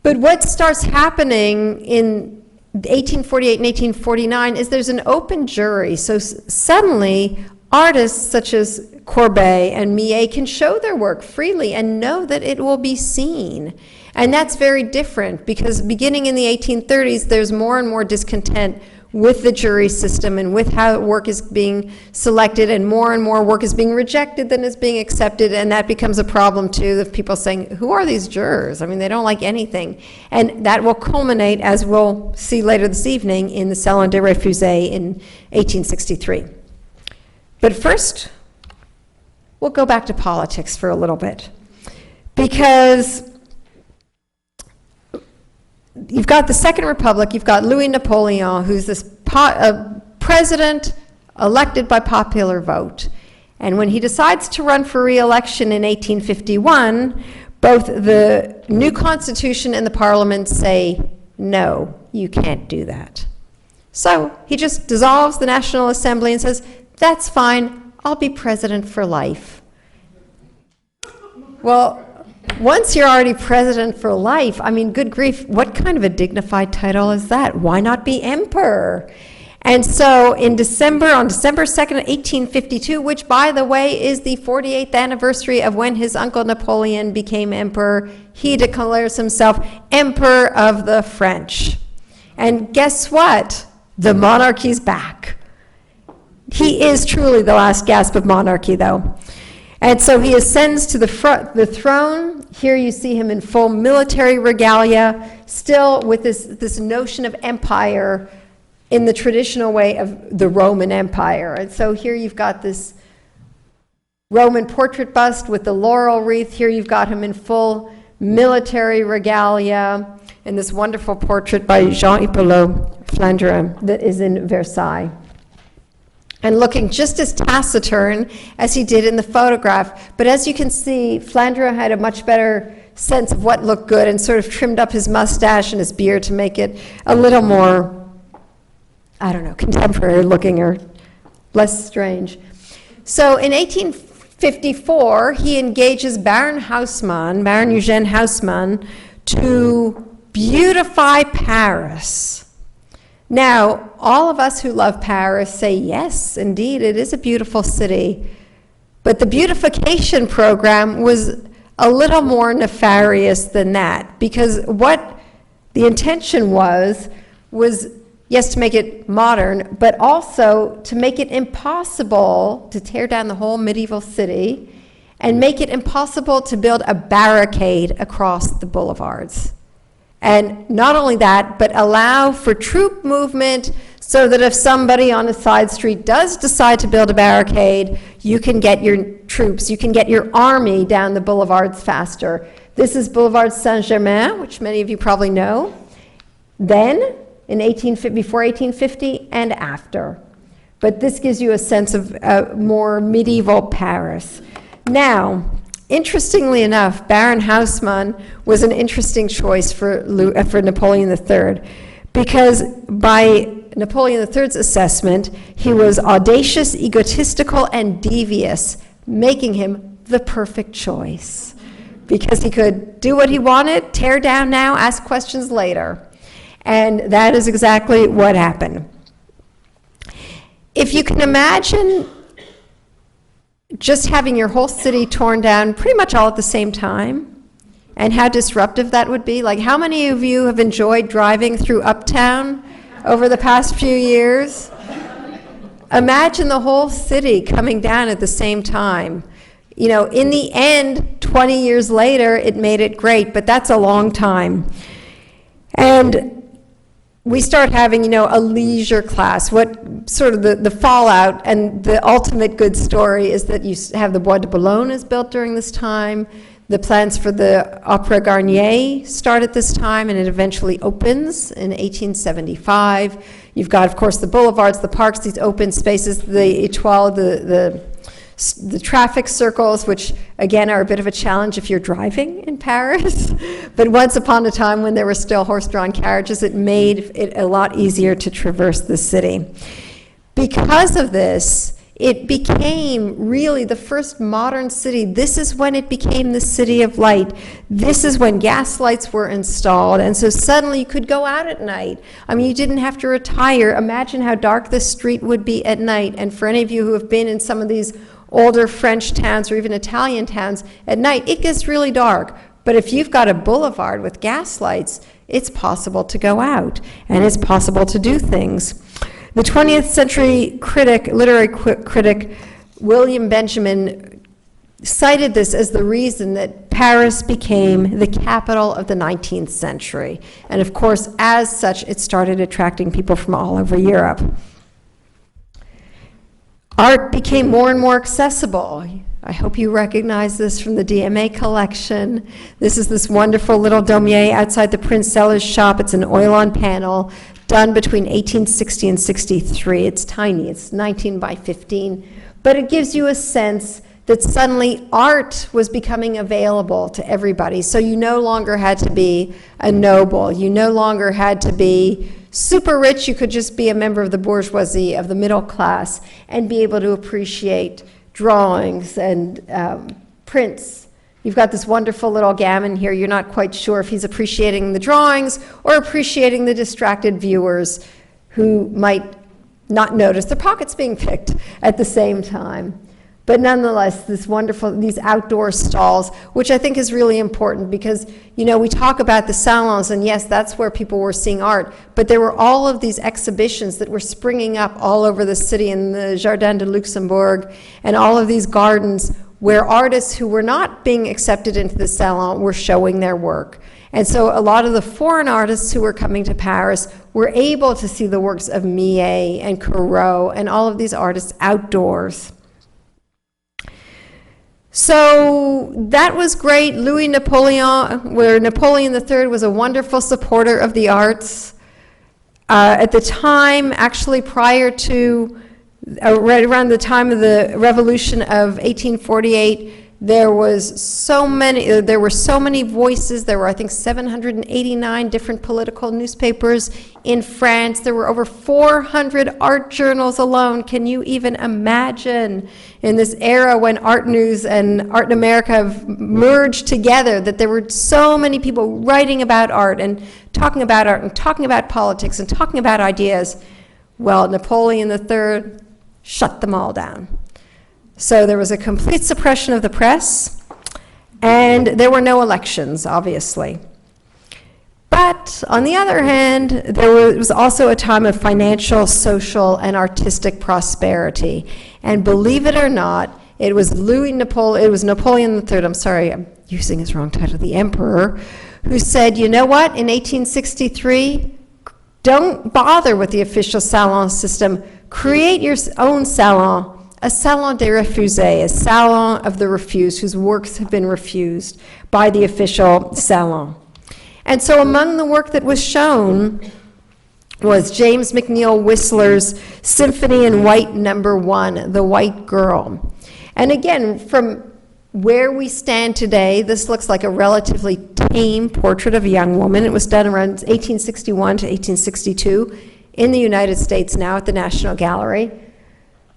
But what starts happening in 1848 and 1849 is there's an open jury. So suddenly, artists such as Courbet and Millet can show their work freely and know that it will be seen. And that's very different, because beginning in the 1830s, there's more and more discontent with the jury system and with how work is being selected, and more work is being rejected than is being accepted, and that becomes a problem too, of people saying, who are these jurors? I mean, they don't like anything. And that will culminate, as we'll see later this evening, in the Salon des Refusés in 1863. But first, we'll go back to politics for a little bit, because you've got the Second Republic, you've got Louis Napoleon, who's this president elected by popular vote. And when he decides to run for re-election in 1851, both the new constitution and the parliament say, no, you can't do that. So he just dissolves the National Assembly and says, that's fine, I'll be president for life. Well, once you're already president for life, I mean, good grief, what kind of a dignified title is that? Why not be emperor? And so on December 2nd, 1852, which, by the way, is the 48th anniversary of when his uncle Napoleon became emperor, he declares himself Emperor of the French. And guess what? The monarchy's back. He is truly the last gasp of monarchy, though. And so he ascends to the throne. Here you see him in full military regalia, still with this notion of empire in the traditional way of the Roman Empire. And so here you've got this Roman portrait bust with the laurel wreath. Here you've got him in full military regalia, and this wonderful portrait by Jean-Hippolyte Flandrin that is in Versailles, and looking just as taciturn as he did in the photograph. But as you can see, Flandrin had a much better sense of what looked good and sort of trimmed up his mustache and his beard to make it a little more, I don't know, contemporary looking or less strange. So in 1854, he engages Baron Eugène Haussmann, to beautify Paris. Now, all of us who love Paris say, yes, indeed, it is a beautiful city. But the beautification program was a little more nefarious than that, because what the intention was, yes, to make it modern, but also to make it impossible to tear down the whole medieval city and make it impossible to build a barricade across the boulevards. And not only that, but allow for troop movement so that if somebody on a side street does decide to build a barricade, you can get your troops, you can get your army down the boulevards faster. This is Boulevard Saint-Germain, which many of you probably know. Then, before 1850 and after. But this gives you a sense of more medieval Paris. Now, interestingly enough, Baron Haussmann was an interesting choice for Napoleon III, because by Napoleon III's assessment, he was audacious, egotistical, and devious, making him the perfect choice, because he could do what he wanted, tear down now, ask questions later. And that is exactly what happened. If you can imagine just having your whole city torn down pretty much all at the same time, and how disruptive that would be. Like, how many of you have enjoyed driving through Uptown over the past few years? Imagine the whole city coming down at the same time. in the end, 20 years later, it made it great, but that's a long time. And we start having, a leisure class. What sort of the fallout and the ultimate good story is that you have the Bois de Boulogne is built during this time. The plans for the Opera Garnier start at this time, and it eventually opens in 1875. You've got, of course, the boulevards, the parks, these open spaces, the étoiles, the traffic circles, which again are a bit of a challenge if you're driving in Paris. But once upon a time when there were still horse-drawn carriages, it made it a lot easier to traverse the city. Because of this, it became really the first modern city. This is when it became the city of light. This is when gas lights were installed, and so suddenly you could go out at night. I mean, you didn't have to retire. Imagine how dark the street would be at night. And for any of you who have been in some of these older French towns or even Italian towns, at night it gets really dark. But if you've got a boulevard with gas lights, it's possible to go out, and it's possible to do things. The 20th century literary critic, William Benjamin, cited this as the reason that Paris became the capital of the 19th century. And of course, as such, it started attracting people from all over Europe. Art became more and more accessible. I hope you recognize this from the DMA collection. This is this wonderful little Daumier outside the Prince Seller's shop. It's an oil-on panel done between 1860 and 63. It's tiny, it's 19 by 15, but it gives you a sense that suddenly art was becoming available to everybody. So you no longer had to be a noble, you no longer had to be super rich, you could just be a member of the bourgeoisie, of the middle class, and be able to appreciate drawings and prints. You've got this wonderful little gamin here. You're not quite sure if he's appreciating the drawings or appreciating the distracted viewers who might not notice their pockets being picked at the same time. But nonetheless, these outdoor stalls, which I think is really important because, we talk about the salons, and yes, that's where people were seeing art, but there were all of these exhibitions that were springing up all over the city in the Jardin de Luxembourg and all of these gardens where artists who were not being accepted into the salon were showing their work. And so a lot of the foreign artists who were coming to Paris were able to see the works of Millet and Corot and all of these artists outdoors. So that was great. Napoleon III was a wonderful supporter of the arts. At the time, actually prior to, right around the time of the Revolution of 1848, there were so many voices. There were, I think, 789 different political newspapers in France. There were over 400 art journals alone. Can you even imagine, in this era when Art News and Art in America have merged together, that there were so many people writing about art and talking about politics and talking about ideas? Well, Napoleon III shut them all down. So there was a complete suppression of the press, and there were no elections, obviously. But on the other hand, there was also a time of financial, social, and artistic prosperity. And believe it or not, it was Napoleon III, I'm sorry, I'm using his wrong title, the Emperor, who said, you know what, in 1863, don't bother with the official salon system, create your own salon. A salon des refusés, a salon of the refused, whose works have been refused by the official salon. And so among the work that was shown was James McNeill Whistler's Symphony in White No. 1, The White Girl. And again, from where we stand today, this looks like a relatively tame portrait of a young woman. It was done around 1861 to 1862 in the United States now at the National Gallery.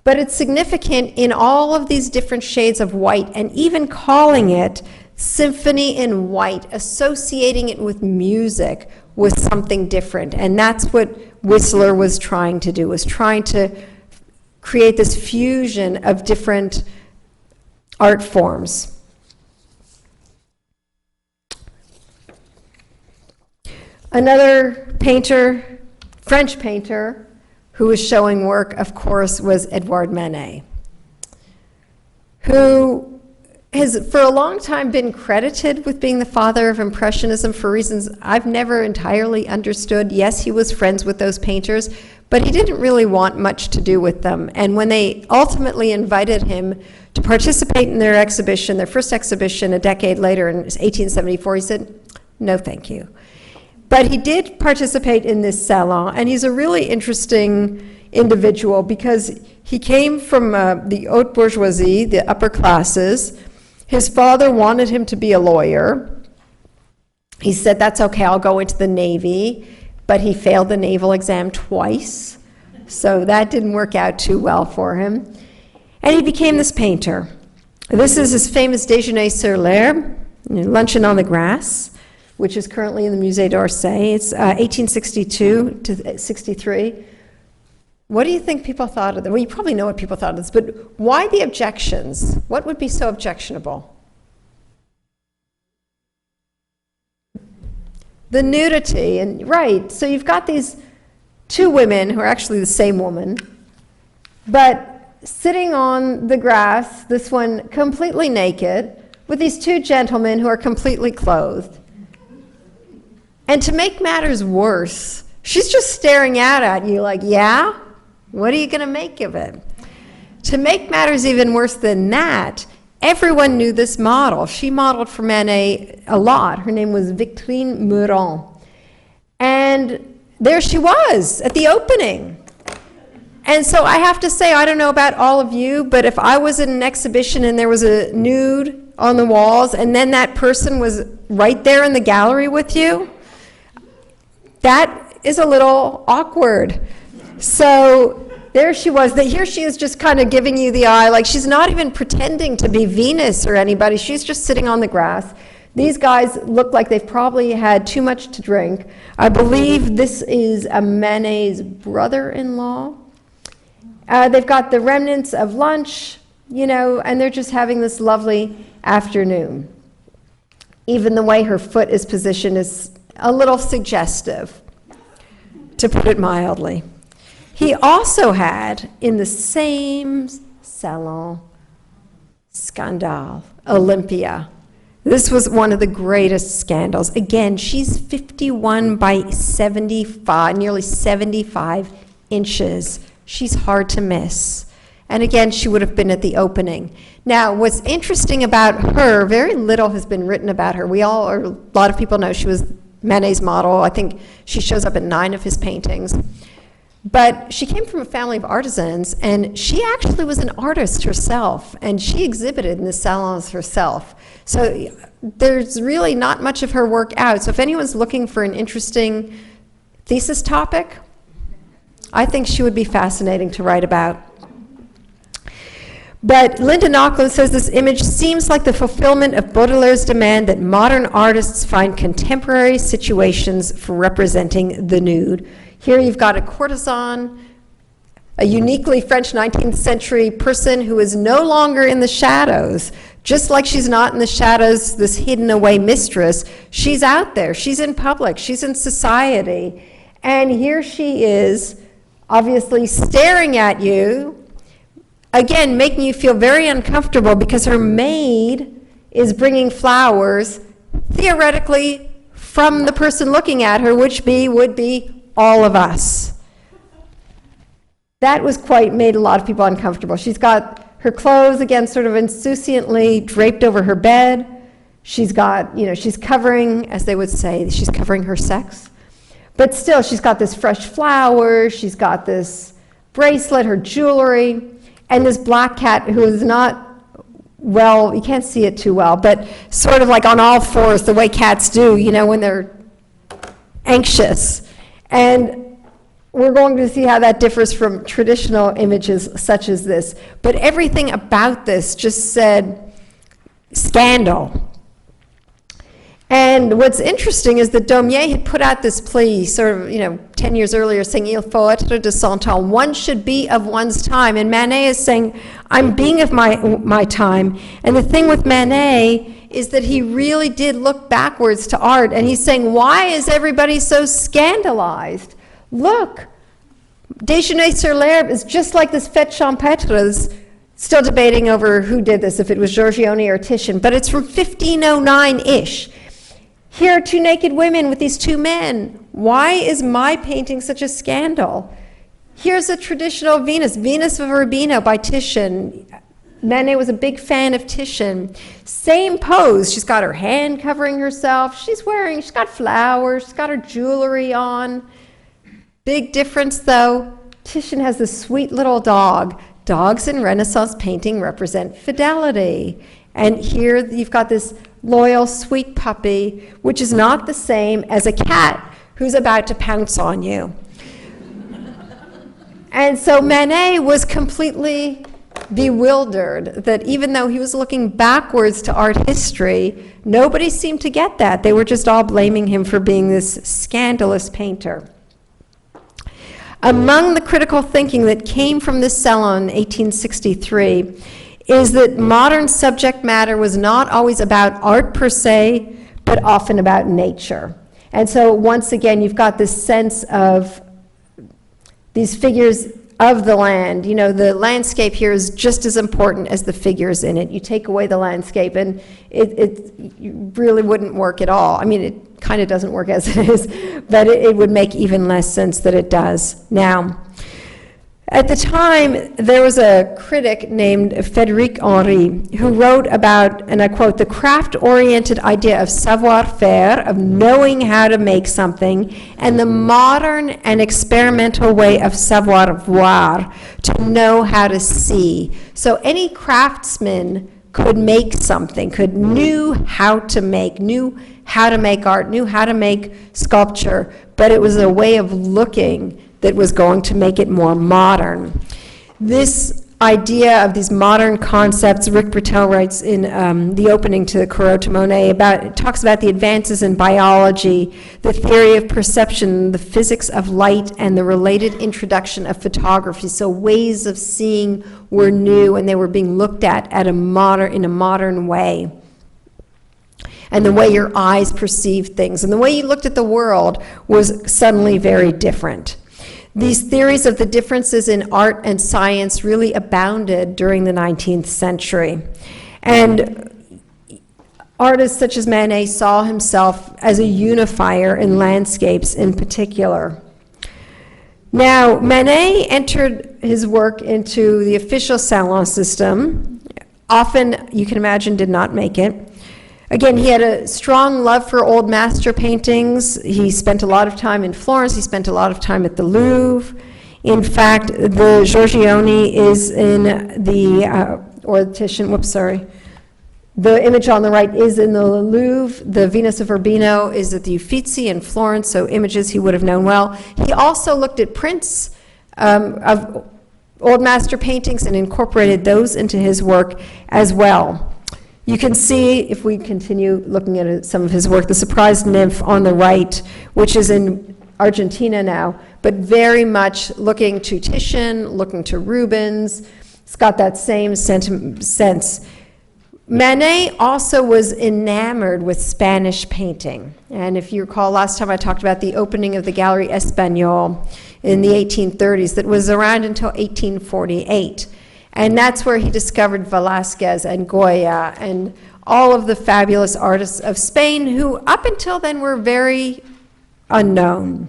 But it's significant in all of these different shades of white, and even calling it Symphony in White, associating it with music, was something different. And that's what Whistler was trying to do, was trying to create this fusion of different art forms. Another painter, French painter, who was showing work, of course, was Edouard Manet, who has for a long time been credited with being the father of Impressionism for reasons I've never entirely understood. Yes, he was friends with those painters, but he didn't really want much to do with them. And when they ultimately invited him to participate in their exhibition, their first exhibition a decade later in 1874, he said, no, thank you. But he did participate in this salon, and he's a really interesting individual because he came from the haute bourgeoisie, the upper classes. His father wanted him to be a lawyer. He said, that's okay, I'll go into the Navy, but he failed the naval exam twice, so that didn't work out too well for him. And he became this painter. This is his famous Déjeuner sur l'herbe, Luncheon on the Grass, which is currently in the Musée d'Orsay. It's 1862 to 63. What do you think people thought of this? Well, you probably know what people thought of this, but why the objections? What would be so objectionable? The nudity, and right, so you've got these two women who are actually the same woman, but sitting on the grass, this one completely naked, with these two gentlemen who are completely clothed. And to make matters worse, she's just staring out at you like, yeah? What are you going to make of it? To make matters even worse than that, everyone knew this model. She modeled for Manet a lot. Her name was Victorine Mudal. And there she was at the opening. And so I have to say, I don't know about all of you, but if I was in an exhibition and there was a nude on the walls and then that person was right there in the gallery with you, that is a little awkward. So there she was. Here she is just kind of giving you the eye, like she's not even pretending to be Venus or anybody. She's just sitting on the grass. These guys look like they've probably had too much to drink. I believe this is a Manet's brother-in-law. They've got the remnants of lunch, you know, and they're just having this lovely afternoon. Even the way her foot is positioned is a little suggestive, to put it mildly. He also had, in the same salon, scandale, Olympia. This was one of the greatest scandals. Again, she's 51 by 75, nearly 75 inches. She's hard to miss. And again, she would have been at the opening. Now, what's interesting about her, very little has been written about her. A lot of people know she was Manet's model. I think she shows up in 9 of his paintings. But she came from a family of artisans, and she actually was an artist herself, and she exhibited in the salons herself. So there's really not much of her work out. So if anyone's looking for an interesting thesis topic, I think she would be fascinating to write about. But Linda Nochlin says this image seems like the fulfillment of Baudelaire's demand that modern artists find contemporary situations for representing the nude. Here you've got a courtesan, a uniquely French 19th century person who is no longer in the shadows. Just like she's not in the shadows, this hidden away mistress, she's out there, she's in public, she's in society. And here she is, obviously staring at you, again, making you feel very uncomfortable because her maid is bringing flowers, theoretically, from the person looking at her, which would be all of us. That made a lot of people uncomfortable. She's got her clothes, again, sort of insouciantly draped over her bed. She's got, she's covering, as they would say, she's covering her sex. But still, she's got this fresh flower, she's got this bracelet, her jewelry, and this black cat who is not, well, you can't see it too well, but sort of like on all fours, the way cats do, when they're anxious. And we're going to see how that differs from traditional images such as this. But everything about this just said scandal. And what's interesting is that Daumier had put out this plea sort of, 10 years earlier saying, il faut être de son temps. One should be of one's time. And Manet is saying, I'm being of my time. And the thing with Manet is that he really did look backwards to art. And he's saying, why is everybody so scandalized? Look, Déjeuner sur l'herbe is just like this Fête Champêtre Still debating over who did this, if it was Giorgione or Titian, but it's from 1509-ish. Here are two naked women with these two men. Why is my painting such a scandal? Here's a traditional Venus, Venus of Urbino by Titian. Manet was a big fan of Titian. Same pose. She's got her hand covering herself. She's got flowers. She's got her jewelry on. Big difference, though. Titian has this sweet little dog. Dogs in Renaissance painting represent fidelity. And here you've got this loyal, sweet puppy, which is not the same as a cat who's about to pounce on you. And so Manet was completely bewildered that even though he was looking backwards to art history, nobody seemed to get that. They were just all blaming him for being this scandalous painter. Among the critical thinking that came from this salon in 1863 is that modern subject matter was not always about art per se, but often about nature. And so once again, you've got this sense of these figures of the land. You know, the landscape here is just as important as the figures in it. You take away the landscape and it really wouldn't work at all. I mean, it kind of doesn't work as it is, but it would make even less sense that it does now. At the time, there was a critic named Frédéric Henry who wrote about, and I quote, the craft-oriented idea of savoir-faire, of knowing how to make something, and the modern and experimental way of savoir-voir, to know how to see. So any craftsman could make something, knew how to make art, knew how to make sculpture, but it was a way of looking that was going to make it more modern. This idea of these modern concepts, Rick Bertel writes in the opening to the Curator Monet, it talks about the advances in biology, the theory of perception, the physics of light, and the related introduction of photography. So ways of seeing were new, and they were being looked at in a modern way. And the way your eyes perceived things, and the way you looked at the world was suddenly very different. These theories of the differences in art and science really abounded during the 19th century. And artists such as Manet saw himself as a unifier in landscapes in particular. Now, Manet entered his work into the official salon system. Often, you can imagine, did not make it. Again, he had a strong love for old master paintings. He spent a lot of time in Florence. He spent a lot of time at the Louvre. In fact, the Giorgione is in the image on the right is in the Louvre. The Venus of Urbino is at the Uffizi in Florence, so images he would have known well. He also looked at prints of old master paintings and incorporated those into his work as well. You can see, if we continue looking at some of his work, the Surprised Nymph on the right, which is in Argentina now, but very much looking to Titian, looking to Rubens. It's got that same sense. Manet also was enamored with Spanish painting. And if you recall, last time I talked about the opening of the Gallery Espagnole in the 1830s that was around until 1848. And that's where he discovered Velázquez and Goya and all of the fabulous artists of Spain who up until then were very unknown.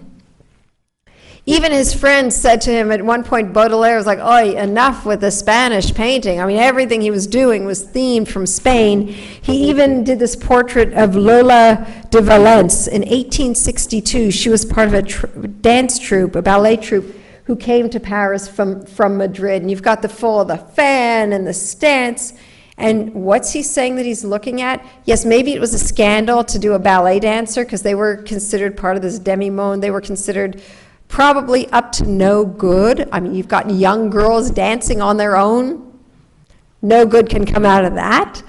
Even his friends said to him at one point, Baudelaire was like, "Oi, enough with the Spanish painting." I mean, everything he was doing was themed from Spain. He even did this portrait of Lola de Valence in 1862. She was part of a dance troupe, a ballet troupe, who came to Paris from Madrid. And you've got the fan and the stance. And what's he saying that he's looking at? Yes, maybe it was a scandal to do a ballet dancer because they were considered part of this demi-monde. They were considered probably up to no good. I mean, you've got young girls dancing on their own. No good can come out of that.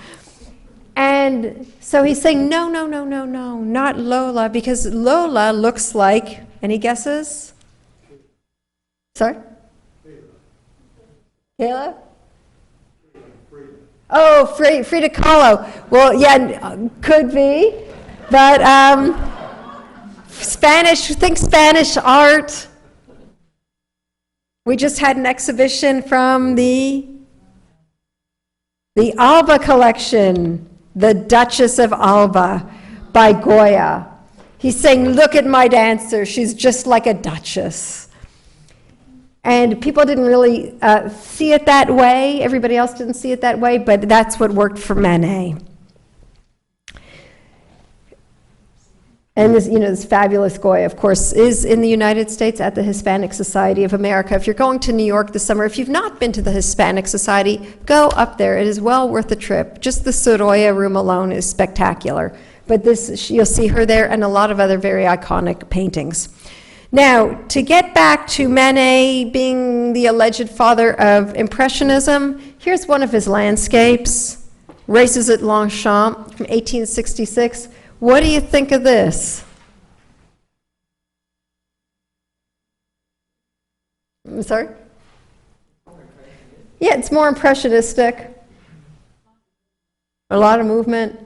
And so he's saying, no, not Lola, because Lola looks like, any guesses? Sorry? Kayla? Oh, Frida Kahlo. Well, yeah, could be. But think Spanish art. We just had an exhibition from the The Alba collection, The Duchess of Alba by Goya. He's saying, look at my dancer, she's just like a duchess. And people didn't really see it that way. Everybody else didn't see it that way, but that's what worked for Manet. And this, this fabulous Goya, of course, is in the United States at the Hispanic Society of America. If you're going to New York this summer, if you've not been to the Hispanic Society, go up there. It is well worth the trip. Just the Sorolla room alone is spectacular. But this, you'll see her there and a lot of other very iconic paintings. Now, to get back to Manet being the alleged father of Impressionism, here's one of his landscapes, Races at Longchamp from 1866. What do you think of this? I'm sorry? Yeah, it's more impressionistic. A lot of movement.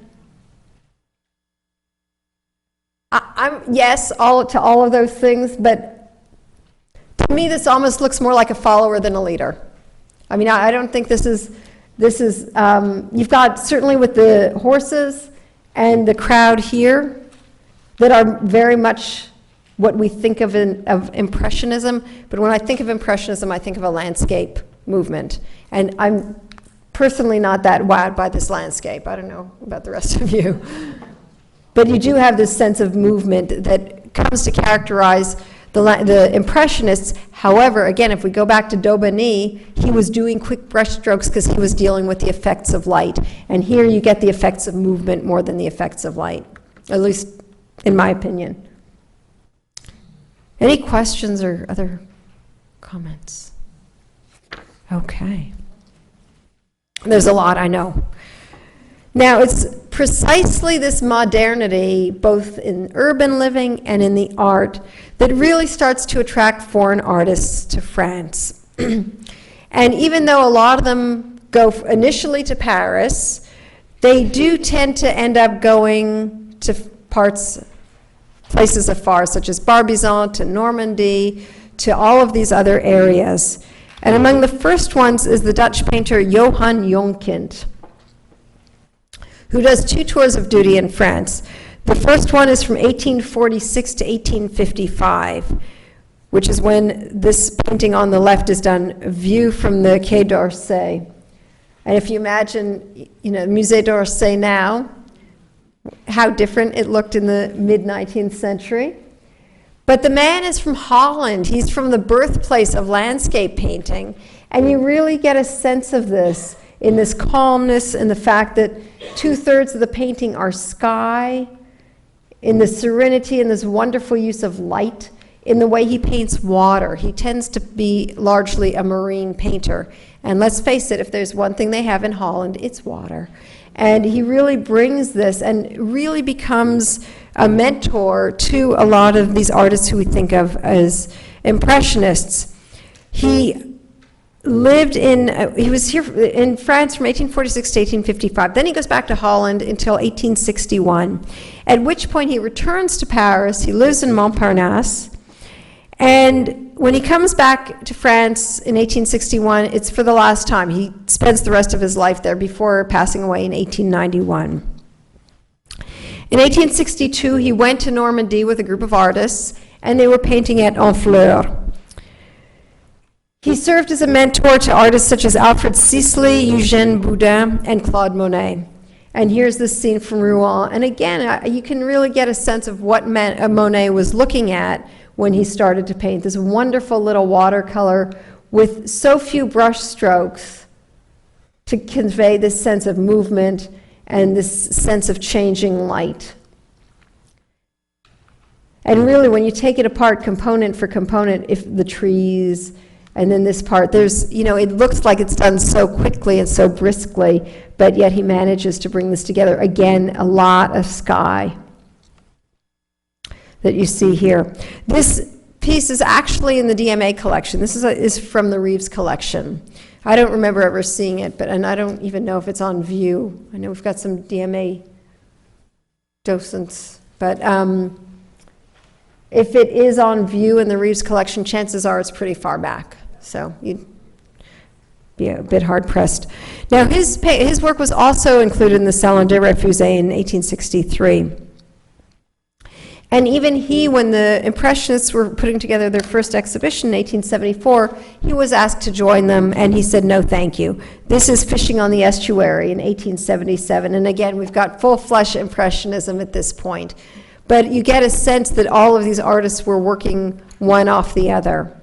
Yes, to all of those things, but to me this almost looks more like a follower than a leader. I mean, I don't think this is, you've got certainly with the horses and the crowd here that are very much what we think of Impressionism, but when I think of Impressionism, I think of a landscape movement. And I'm personally not that wowed by this landscape. I don't know about the rest of you. But you do have this sense of movement that comes to characterize the Impressionists. However, again, if we go back to Daubigny, he was doing quick brush strokes because he was dealing with the effects of light. And here you get the effects of movement more than the effects of light, at least in my opinion. Any questions or other comments? Okay. There's a lot, I know. Now, it's precisely this modernity, both in urban living and in the art, that really starts to attract foreign artists to France. And even though a lot of them go initially to Paris, they do tend to end up going to places afar, such as Barbizon, to Normandy, to all of these other areas. And among the first ones is the Dutch painter Johan Jonkind, who does 2 tours of duty in France. The first one is from 1846 to 1855, which is when this painting on the left is done, a view from the Quai d'Orsay. And if you imagine, the Musée d'Orsay now, how different it looked in the mid-19th century. But the man is from Holland. He's from the birthplace of landscape painting. And you really get a sense of this in this calmness and the fact that 2/3 of the painting are sky, in the serenity and this wonderful use of light, in the way he paints water. He tends to be largely a marine painter. And let's face it, if there's one thing they have in Holland, it's water. And he really brings this and really becomes a mentor to a lot of these artists who we think of as Impressionists. He was here in France from 1846 to 1855. Then he goes back to Holland until 1861, at which point he returns to Paris. He lives in Montparnasse. And when he comes back to France in 1861, it's for the last time. He spends the rest of his life there before passing away in 1891. In 1862, he went to Normandy with a group of artists, and they were painting at Honfleur. He served as a mentor to artists such as Alfred Sisley, Eugène Boudin, and Claude Monet. And here's this scene from Rouen. And again, you can really get a sense of what Monet was looking at when he started to paint this wonderful little watercolor with so few brush strokes to convey this sense of movement and this sense of changing light. And really, when you take it apart component for component, if the trees, and then this part, there's, it looks like it's done so quickly and so briskly, but yet he manages to bring this together. Again, a lot of sky that you see here. This piece is actually in the DMA collection. This is from the Reeves collection. I don't remember ever seeing it, and I don't even know if it's on view. I know we've got some DMA docents, but if it is on view in the Reeves collection, chances are it's pretty far back. So be a bit hard-pressed. Now, his work was also included in the Salon des Refusés in 1863. And even he, when the Impressionists were putting together their first exhibition in 1874, he was asked to join them, and he said, no, thank you. This is Fishing on the Estuary in 1877. And again, we've got full-fledged Impressionism at this point. But you get a sense that all of these artists were working one off the other.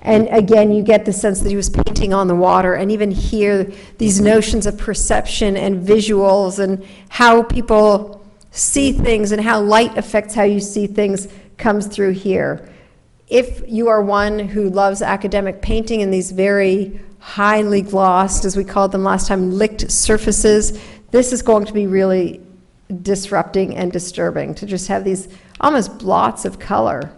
And again, you get the sense that he was painting on the water, and even here, these notions of perception and visuals and how people see things and how light affects how you see things comes through here. If you are one who loves academic painting and these very highly glossed, as we called them last time, licked surfaces, this is going to be really disrupting and disturbing to just have these almost blots of color.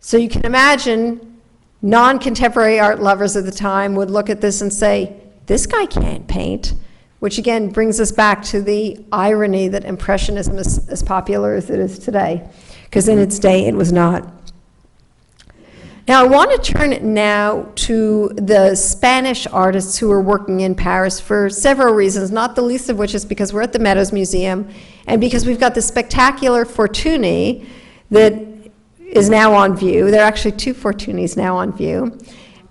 So you can imagine non-contemporary art lovers at the time would look at this and say, this guy can't paint, which again brings us back to the irony that Impressionism is as popular as it is today, because in its day it was not. Now I want to turn now to the Spanish artists who were working in Paris for several reasons, not the least of which is because we're at the Meadows Museum and because we've got the spectacular Fortuny that is now on view. There are actually two Fortunys now on view.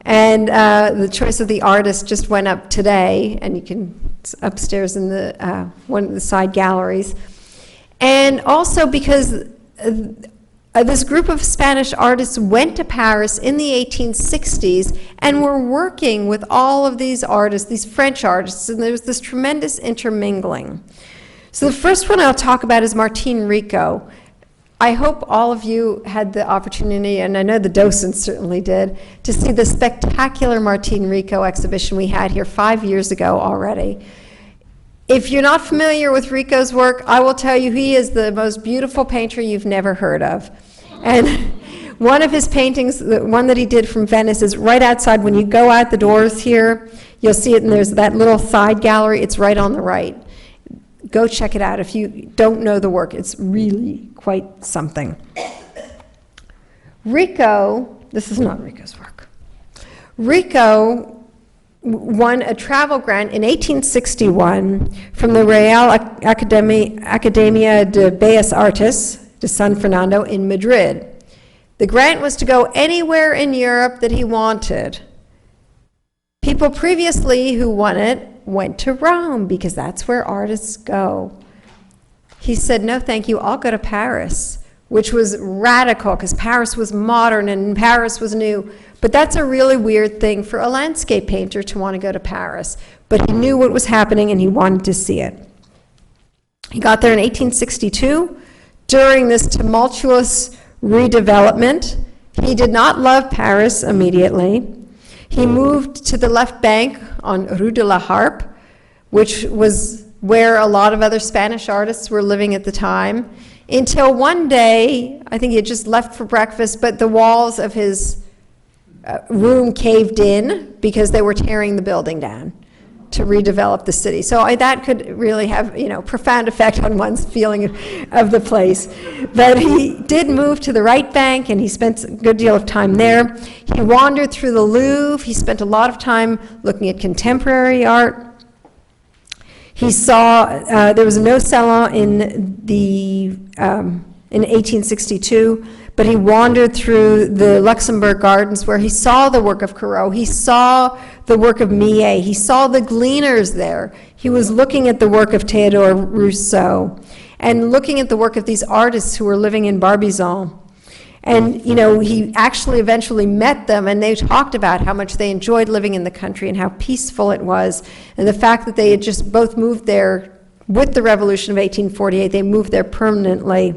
And the choice of the artist just went up today, and you can, it's upstairs in the one of the side galleries. And also because this group of Spanish artists went to Paris in the 1860s and were working with all of these artists, these French artists, and there was this tremendous intermingling. So the first one I'll talk about is Martin Rico. I hope all of you had the opportunity, and I know the docents certainly did, to see the spectacular Martin Rico exhibition we had here 5 years ago already. If you're not familiar with Rico's work, I will tell you he is the most beautiful painter you've never heard of. And one of his paintings, the one that he did from Venice, is right outside. When you go out the doors here, you'll see it, and there's that little side gallery. It's right on the right. Go check it out if you don't know the work. It's really quite something. Rico, this is not Rico's work. Rico won a travel grant in 1861 from the Real Academia de Bellas Artes de San Fernando in Madrid. The grant was to go anywhere in Europe that he wanted. People previously who won it went to Rome because that's where artists go. He said, no, thank you, I'll go to Paris, which was radical because Paris was modern and Paris was new. But that's a really weird thing for a landscape painter to want to go to Paris. But he knew what was happening and he wanted to see it. He got there in 1862 during this tumultuous redevelopment. He did not love Paris immediately. He moved to the left bank on Rue de la Harpe, which was where a lot of other Spanish artists were living at the time, until one day, I think he had just left for breakfast, but the walls of his room caved in because they were tearing the building down to redevelop the city. So that could really have, profound effect on one's feeling of the place. But he did move to the right bank, and he spent a good deal of time there. He wandered through the Louvre. He spent a lot of time looking at contemporary art. He saw, there was no salon in 1862, but he wandered through the Luxembourg Gardens where he saw the work of Corot. He saw the work of Millet. He saw the gleaners there. He was looking at the work of Théodore Rousseau and looking at the work of these artists who were living in Barbizon. And, he actually eventually met them, and they talked about how much they enjoyed living in the country and how peaceful it was, and the fact that they had just both moved there with the Revolution of 1848. They moved there permanently.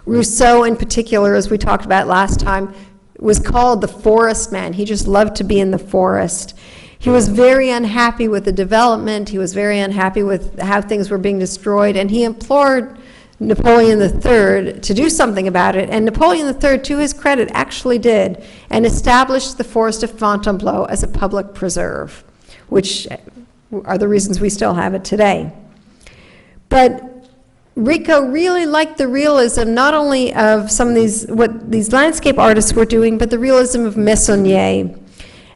Rousseau, in particular, as we talked about last time, was called the forest man. He just loved to be in the forest. He was very unhappy with the development. He was very unhappy with how things were being destroyed, and he implored Napoleon III to do something about it. And Napoleon III, to his credit, actually did, and established the forest of Fontainebleau as a public preserve, which are the reasons we still have it today. But Rico really liked the realism, not only of some of what these landscape artists were doing, but the realism of Meissonier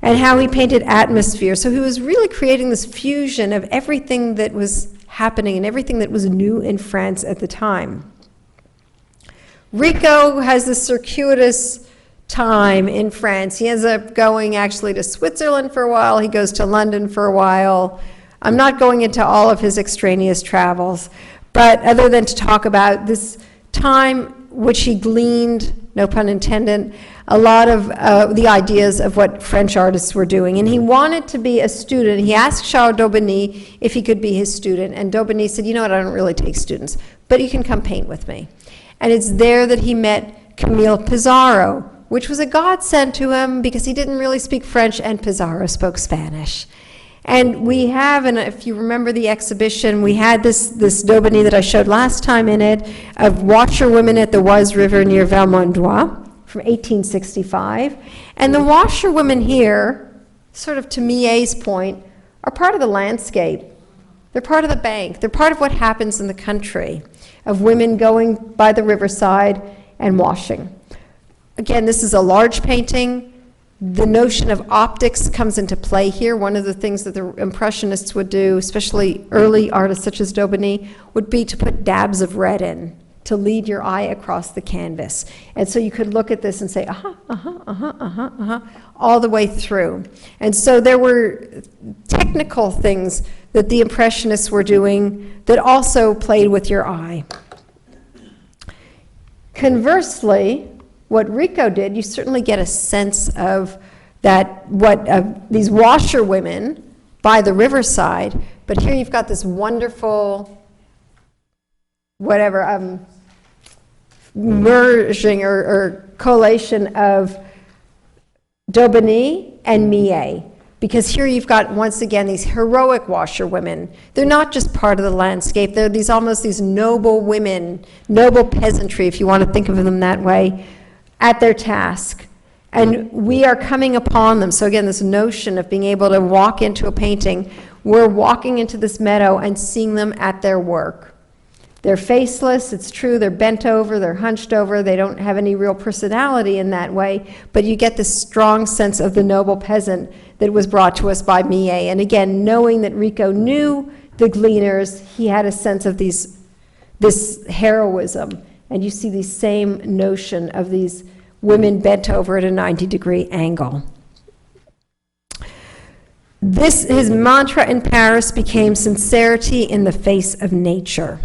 and how he painted atmosphere. So he was really creating this fusion of everything that was happening and everything that was new in France at the time. Rico has this circuitous time in France. He ends up going actually to Switzerland for a while. He goes to London for a while. I'm not going into all of his extraneous travels, but other than to talk about this time which he gleaned, no pun intended, a lot of the ideas of what French artists were doing. And he wanted to be a student. He asked Charles d'Aubigny if he could be his student, and d'Aubigny said, you know what, I don't really take students, but you can come paint with me. And it's there that he met Camille Pissarro, which was a godsend to him because he didn't really speak French and Pissarro spoke Spanish. And we have, and if you remember the exhibition, we had this d'Aubigny that I showed last time in it, of washerwomen at the Oise River near Valmondois from 1865. And the washerwomen here, sort of to Millet's point, are part of the landscape. They're part of the bank. They're part of what happens in the country, of women going by the riverside and washing. Again, this is a large painting. The notion of optics comes into play here. One of the things that the Impressionists would do, especially early artists such as d'Aubigny, would be to put dabs of red in to lead your eye across the canvas. And so you could look at this and say, all the way through. And so there were technical things that the Impressionists were doing that also played with your eye. Conversely, what Rico did, you certainly get a sense of that, these washerwomen by the riverside, but here you've got this wonderful, merging or collation of d'Aubigny and Millet, because here you've got, once again, these heroic washerwomen. They're not just part of the landscape, they're almost these noble women, noble peasantry, if you want to think of them that way, at their task. And we are coming upon them. So again, this notion of being able to walk into a painting, we're walking into this meadow and seeing them at their work. They're faceless, it's true, they're bent over, they're hunched over, they don't have any real personality in that way, but you get this strong sense of the noble peasant that was brought to us by Millet. And again, knowing that Rico knew the gleaners, he had a sense of this heroism. And you see the same notion of these women bent over at a 90-degree angle. His mantra in Paris became sincerity in the face of nature.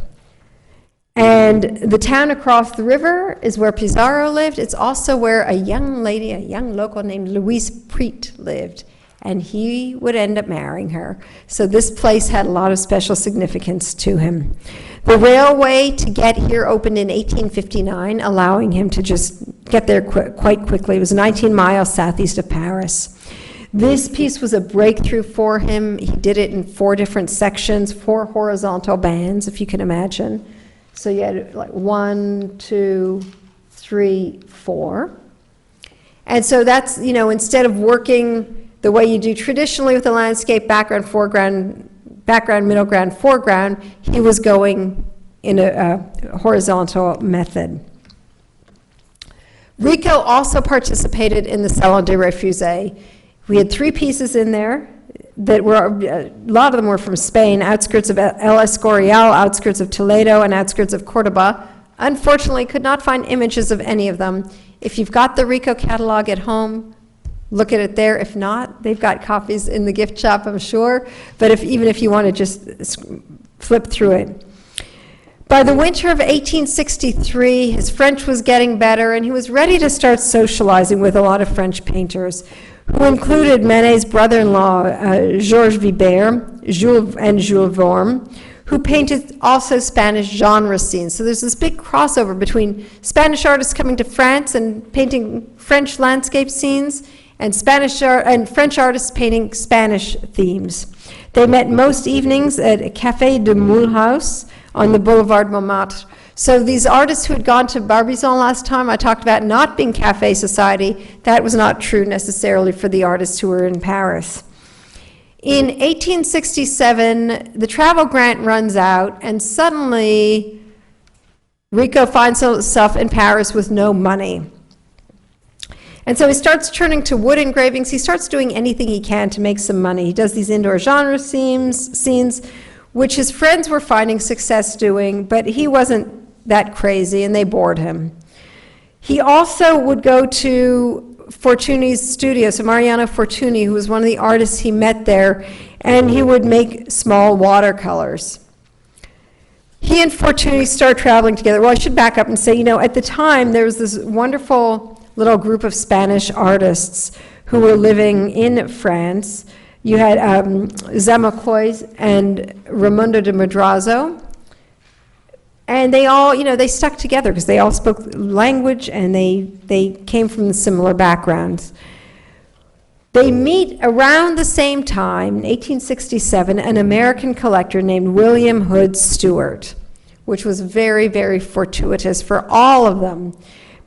And the town across the river is where Pissarro lived. It's also where a young lady, a young local named Louise Preet lived. And he would end up marrying her. So this place had a lot of special significance to him. The railway to get here opened in 1859, allowing him to just get there quite quickly. It was 19 miles southeast of Paris. This piece was a breakthrough for him. He did it in 4 different sections, 4 horizontal bands, if you can imagine. So you had like 1, 2, 3, 4. And so that's, instead of working the way you do traditionally with the landscape, background, foreground, background, middle ground, foreground, he was going in a horizontal method. Rico also participated in the Salon des Refusés. We had 3 pieces in there that were, a lot of them were from Spain, outskirts of El Escorial, outskirts of Toledo, and outskirts of Cordoba. Unfortunately, could not find images of any of them. If you've got the Rico catalog at home, look at it there. If not, they've got copies in the gift shop, I'm sure. But even if you want to just flip through it. By the winter of 1863, his French was getting better, and he was ready to start socializing with a lot of French painters, who included Manet's brother-in-law, Georges Vibert, Jules Vorm, who painted also Spanish genre scenes. So there's this big crossover between Spanish artists coming to France and painting French landscape scenes, and French artists painting Spanish themes. They met most evenings at Café de Mulhouse on the Boulevard Montmartre. So these artists who had gone to Barbizon last time, I talked about not being café society. That was not true necessarily for the artists who were in Paris. In 1867, the travel grant runs out, and suddenly Rico finds himself in Paris with no money. And so he starts turning to wood engravings. He starts doing anything he can to make some money. He does these indoor genre scenes, which his friends were finding success doing, but he wasn't that crazy, and they bored him. He also would go to Fortuni's studio, so Mariano Fortuny, who was one of the artists he met there, and he would make small watercolors. He and Fortuny start traveling together. Well, I should back up and say, at the time, there was this wonderful little group of Spanish artists who were living in France. You had Zamacois and Raimundo de Madrazo, and they all, they stuck together because they all spoke language and they came from similar backgrounds. They meet around the same time, in 1867, an American collector named William Hood Stewart, which was very, very fortuitous for all of them,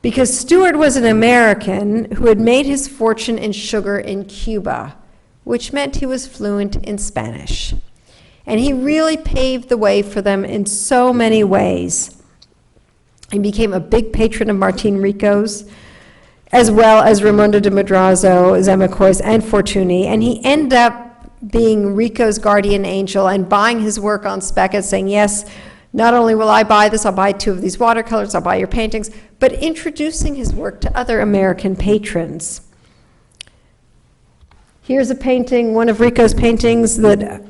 because Stewart was an American who had made his fortune in sugar in Cuba, which meant he was fluent in Spanish. And he really paved the way for them in so many ways. He became a big patron of Martin Rico's, as well as Raimundo de Madrazo, Zamacois, and Fortuny, and he ended up being Rico's guardian angel and buying his work on spec and saying, yes, not only will I buy this, I'll buy 2 of these watercolors, I'll buy your paintings, but introducing his work to other American patrons. Here's a painting, one of Rico's paintings that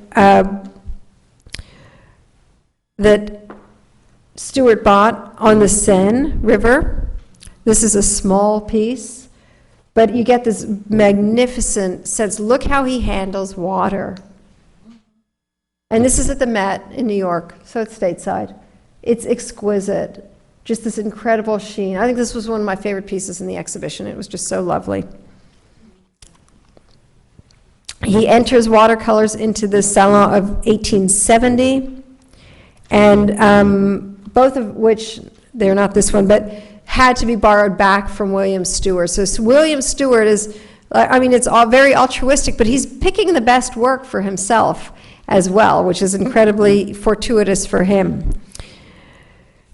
Stewart bought on the Seine River. This is a small piece, but you get this magnificent sense. Look how he handles water. And this is at the Met in New York, so it's stateside. It's exquisite, just this incredible sheen. I think this was one of my favorite pieces in the exhibition. It was just so lovely. He enters watercolors into the Salon of 1870, and both of which, they're not this one, but had to be borrowed back from William Stewart. So William Stewart is, it's all very altruistic, but he's picking the best work for himself as well, which is incredibly fortuitous for him.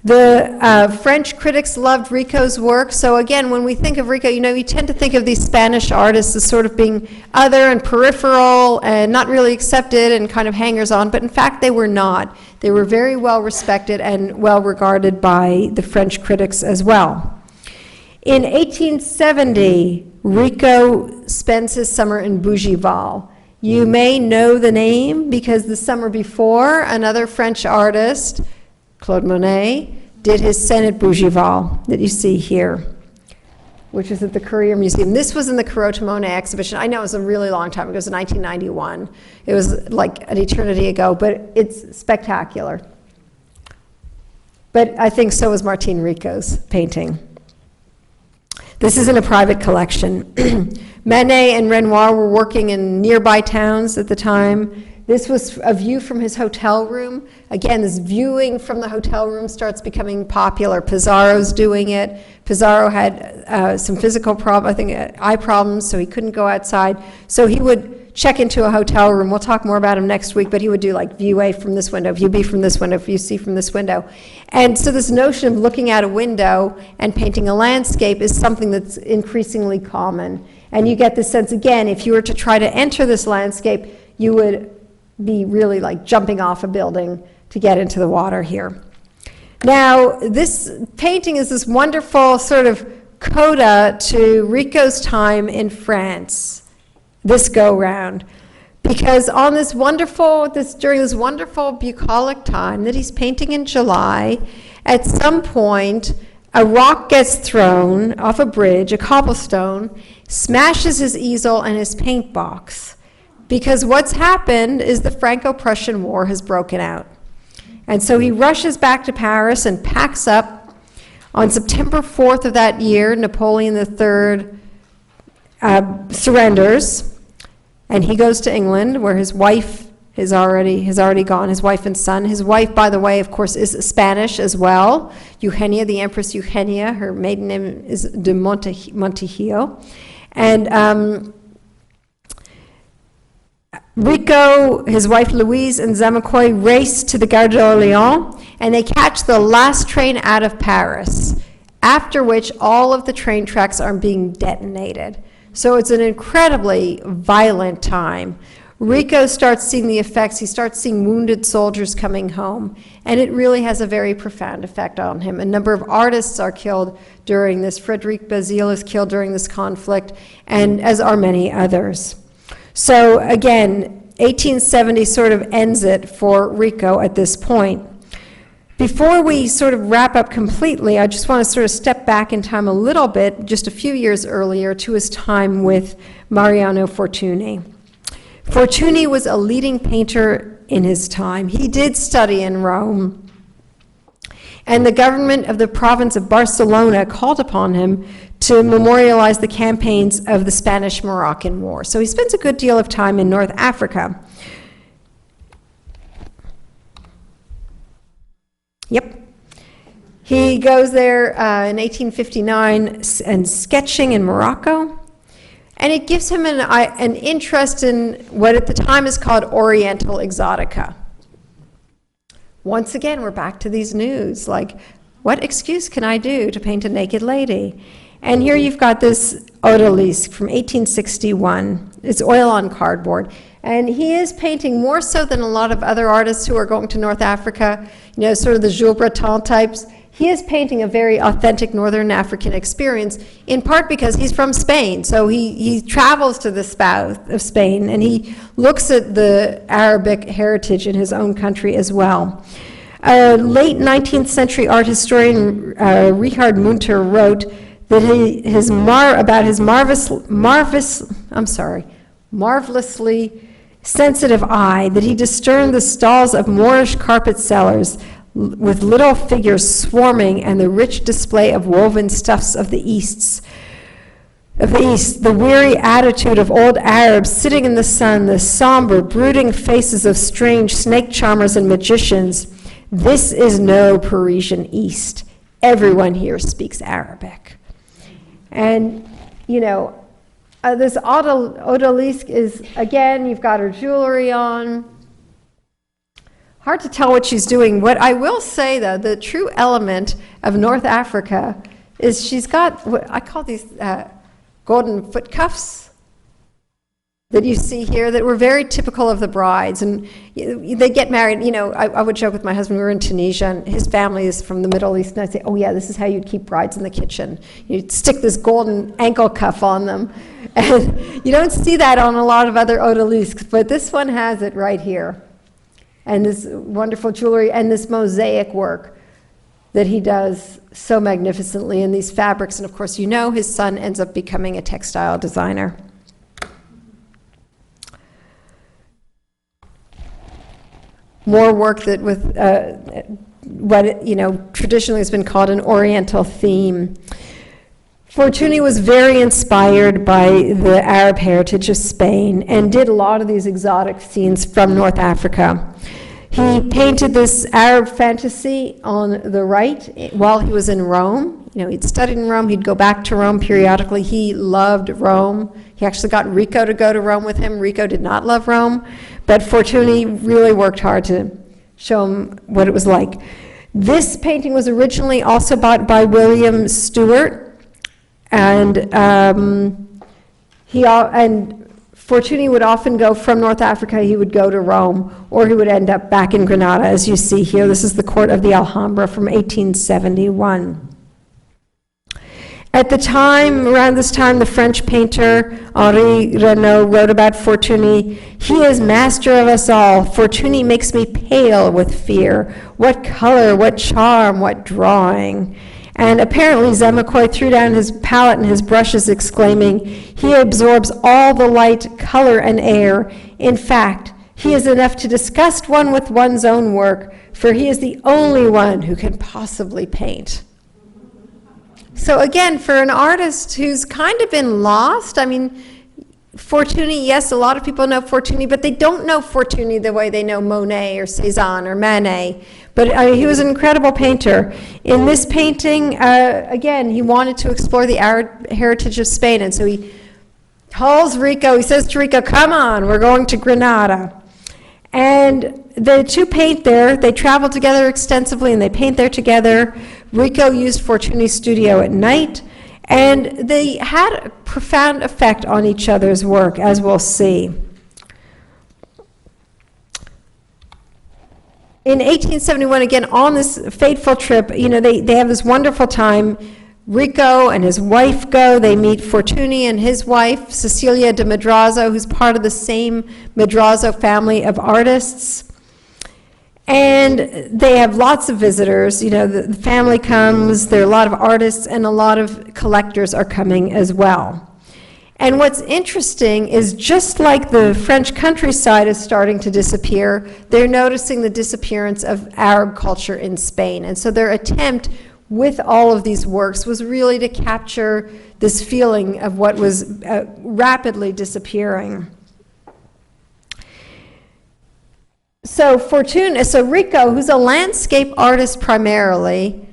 The French critics loved Rico's work. So again, when we think of Rico, you tend to think of these Spanish artists as sort of being other and peripheral and not really accepted and kind of hangers-on, but in fact they were not. They were very well respected and well regarded by the French critics as well. In 1870, Rico spends his summer in Bougival. You may know the name because the summer before, another French artist, Claude Monet, did his scène at Bougival that you see here, which is at the Courier Museum. This was in the Curator Monet exhibition. I know it was a really long time ago. It was in 1991. It was like an eternity ago, but it's spectacular. But I think so was Martin Rico's painting. This is in a private collection. Manet and Renoir were working in nearby towns at the time. This was a view from his hotel room. Again, this viewing from the hotel room starts becoming popular. Pizarro's doing it. Pizarro had some physical problems, I think eye problems, so he couldn't go outside. So he would check into a hotel room. We'll talk more about him next week, but he would do like view A from this window, view B from this window, view C from this window. And so this notion of looking out a window and painting a landscape is something that's increasingly common. And you get this sense, again, if you were to try to enter this landscape, you would be really like jumping off a building to get into the water here. Now, this painting is this wonderful sort of coda to Rico's time in France, this go-round, because on this wonderful, during this wonderful bucolic time that he's painting in July, at some point, a rock gets thrown off a bridge, a cobblestone, smashes his easel and his paint box. Because what's happened is the Franco-Prussian War has broken out. And so he rushes back to Paris and packs up. On September 4th of that year, Napoleon III surrenders, and he goes to England, where his wife has already gone, his wife and son. His wife, by the way, of course, is Spanish as well. Eugenia, the Empress Eugenia, her maiden name is de Montijo. And Rico, his wife Louise, and Zamacoy race to the Gare d'Orléans, and they catch the last train out of Paris, after which all of the train tracks are being detonated. So it's an incredibly violent time. Rico starts seeing the effects. He starts seeing wounded soldiers coming home, and it really has a very profound effect on him. A number of artists are killed during this. Frédéric Bazille is killed during this conflict, and as are many others. So again, 1870 sort of ends it for Rico at this point. Before we sort of wrap up completely, I just want to sort of step back in time a little bit, just a few years earlier, to his time with Mariano Fortuny. Fortuny was a leading painter in his time. He did study in Rome, and the government of the province of Barcelona called upon him to memorialize the campaigns of the Spanish-Moroccan War. So he spends a good deal of time in North Africa. Yep. He goes there in 1859 and sketching in Morocco. And it gives him an interest in what at the time is called Oriental exotica. Once again, we're back to these news, like, what excuse can I do to paint a naked lady? And here you've got this odalisque from 1861. It's oil on cardboard. And he is painting more so than a lot of other artists who are going to North Africa, you know, sort of the Jules Breton types. He is painting a very authentic Northern African experience, in part because he's from Spain. So he travels to the south of Spain, and he looks at the Arabic heritage in his own country as well. Late 19th century art historian Richard Munter wrote that about his marvelously sensitive eye, that he discerned the stalls of Moorish carpet sellers with little figures swarming, and the rich display of woven stuffs of the East, the weary attitude of old Arabs sitting in the sun, the somber, brooding faces of strange snake charmers and magicians. This is no Parisian East. Everyone here speaks Arabic. And, you know, this odalisque is, again, you've got her jewelry on. Hard to tell what she's doing. What I will say, though, the true element of North Africa is she's got what I call these golden foot cuffs that you see here that were very typical of the brides. And they get married. You know, I would joke with my husband, we were in Tunisia, and his family is from the Middle East, and I'd say, oh yeah, this is how you'd keep brides in the kitchen. You'd stick this golden ankle cuff on them. And you don't see that on a lot of other odalisques, but this one has it right here. And this wonderful jewelry and this mosaic work that he does so magnificently in these fabrics. And of course, you know, his son ends up becoming a textile designer. More work that with what, you know, traditionally has been called an Oriental theme. Fortuny was very inspired by the Arab heritage of Spain and did a lot of these exotic scenes from North Africa. He painted this Arab fantasy on the right while he was in Rome. You know, he'd studied in Rome, he'd go back to Rome periodically. He loved Rome. He actually got Rico to go to Rome with him. Rico did not love Rome, but Fortuny really worked hard to show him what it was like. This painting was originally also bought by William Stewart, and Fortuny would often go from North Africa, he would go to Rome, or he would end up back in Granada, as you see here. This is the court of the Alhambra from 1871. At the time, around this time, the French painter Henri Renaud wrote about Fortuny, "He is master of us all. Fortuny makes me pale with fear. What color, what charm, what drawing." And apparently Zamacoy threw down his palette and his brushes, exclaiming, "He absorbs all the light, color, and air. In fact, he is enough to disgust one with one's own work, for he is the only one who can possibly paint." So again, for an artist who's kind of been lost, I mean, Fortuny, yes, a lot of people know Fortuny, but they don't know Fortuny the way they know Monet or Cézanne or Manet. But he was an incredible painter. In this painting, again, he wanted to explore the Arab heritage of Spain, and so he calls Rico. He says to Rico, come on, we're going to Granada. And the two paint there. They travel together extensively and they paint there together. Rico used Fortunni's studio at night, and they had a profound effect on each other's work, as we'll see. In 1871, again, on this fateful trip, they have this wonderful time. Rico and his wife go. They meet Fortuny and his wife, Cecilia de Madrazo, who's part of the same Madrazo family of artists. And they have lots of visitors. The family comes, there are a lot of artists, and a lot of collectors are coming as well. And what's interesting is, just like the French countryside is starting to disappear, they're noticing the disappearance of Arab culture in Spain. And so their attempt with all of these works was really to capture this feeling of what was rapidly disappearing. So Rico, who's a landscape artist primarily,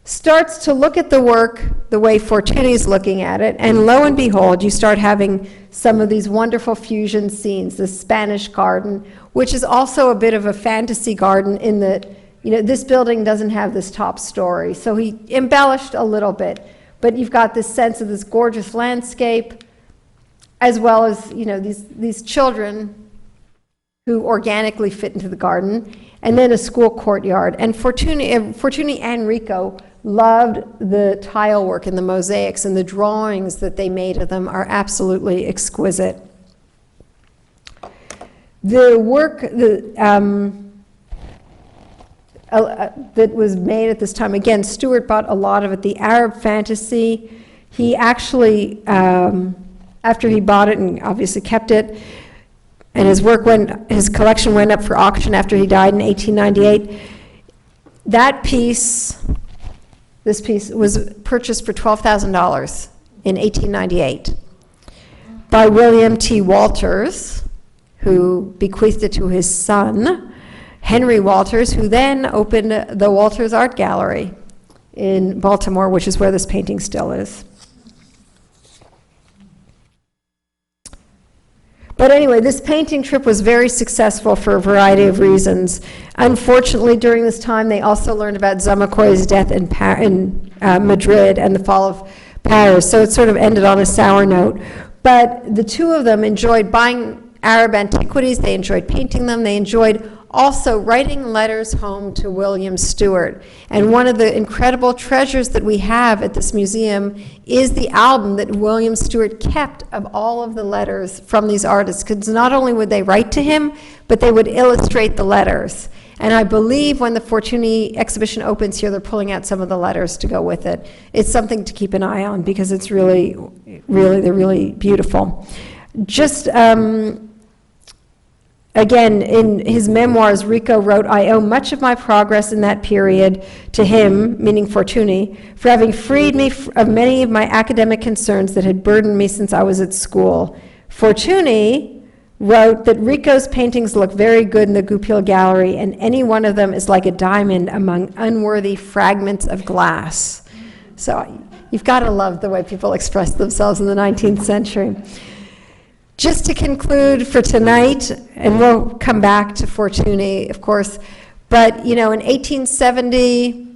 starts to look at the work the way Fortuny's looking at it, and lo and behold, you start having some of these wonderful fusion scenes, the Spanish garden, which is also a bit of a fantasy garden in that, this building doesn't have this top story, so he embellished a little bit, but you've got this sense of this gorgeous landscape, as well as, these children who organically fit into the garden, and then a school courtyard. And Fortuny and Rico loved the tile work and the mosaics, and the drawings that they made of them are absolutely exquisite. The work that was made at this time, again, Stuart bought a lot of it, the Arab fantasy. He actually, after he bought it and obviously kept it, and his collection went up for auction after he died in 1898. This piece was purchased for $12,000 in 1898 by William T. Walters, who bequeathed it to his son, Henry Walters, who then opened the Walters Art Gallery in Baltimore, which is where this painting still is. But anyway, this painting trip was very successful for a variety of reasons. Unfortunately, during this time, they also learned about Zamokoi's death in Madrid and the fall of Paris, so it sort of ended on a sour note. But the two of them enjoyed buying Arab antiquities, they enjoyed painting them, they enjoyed also writing letters home to William Stewart. And one of the incredible treasures that we have at this museum is the album that William Stewart kept of all of the letters from these artists, because not only would they write to him, but they would illustrate the letters. And I believe when the Fortuny exhibition opens here, they're pulling out some of the letters to go with it. It's something to keep an eye on, because it's they're really beautiful. Just, again, in his memoirs, Rico wrote, "I owe much of my progress in that period to him," meaning Fortuny, "for having freed me of many of my academic concerns that had burdened me since I was at school." Fortuny wrote that Rico's paintings look very good in the Goupil Gallery, and any one of them is like a diamond among unworthy fragments of glass. So you've got to love the way people express themselves in the 19th century. Just to conclude for tonight, and we'll come back to Fortuny, of course, but in 1870,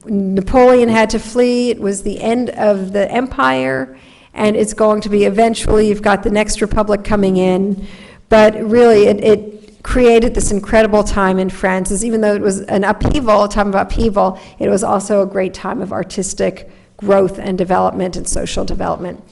Napoleon had to flee. It was the end of the empire, and it's going to be eventually, you've got the next republic coming in, but really it created this incredible time in France. Even though it was a time of upheaval, it was also a great time of artistic growth and development and social development.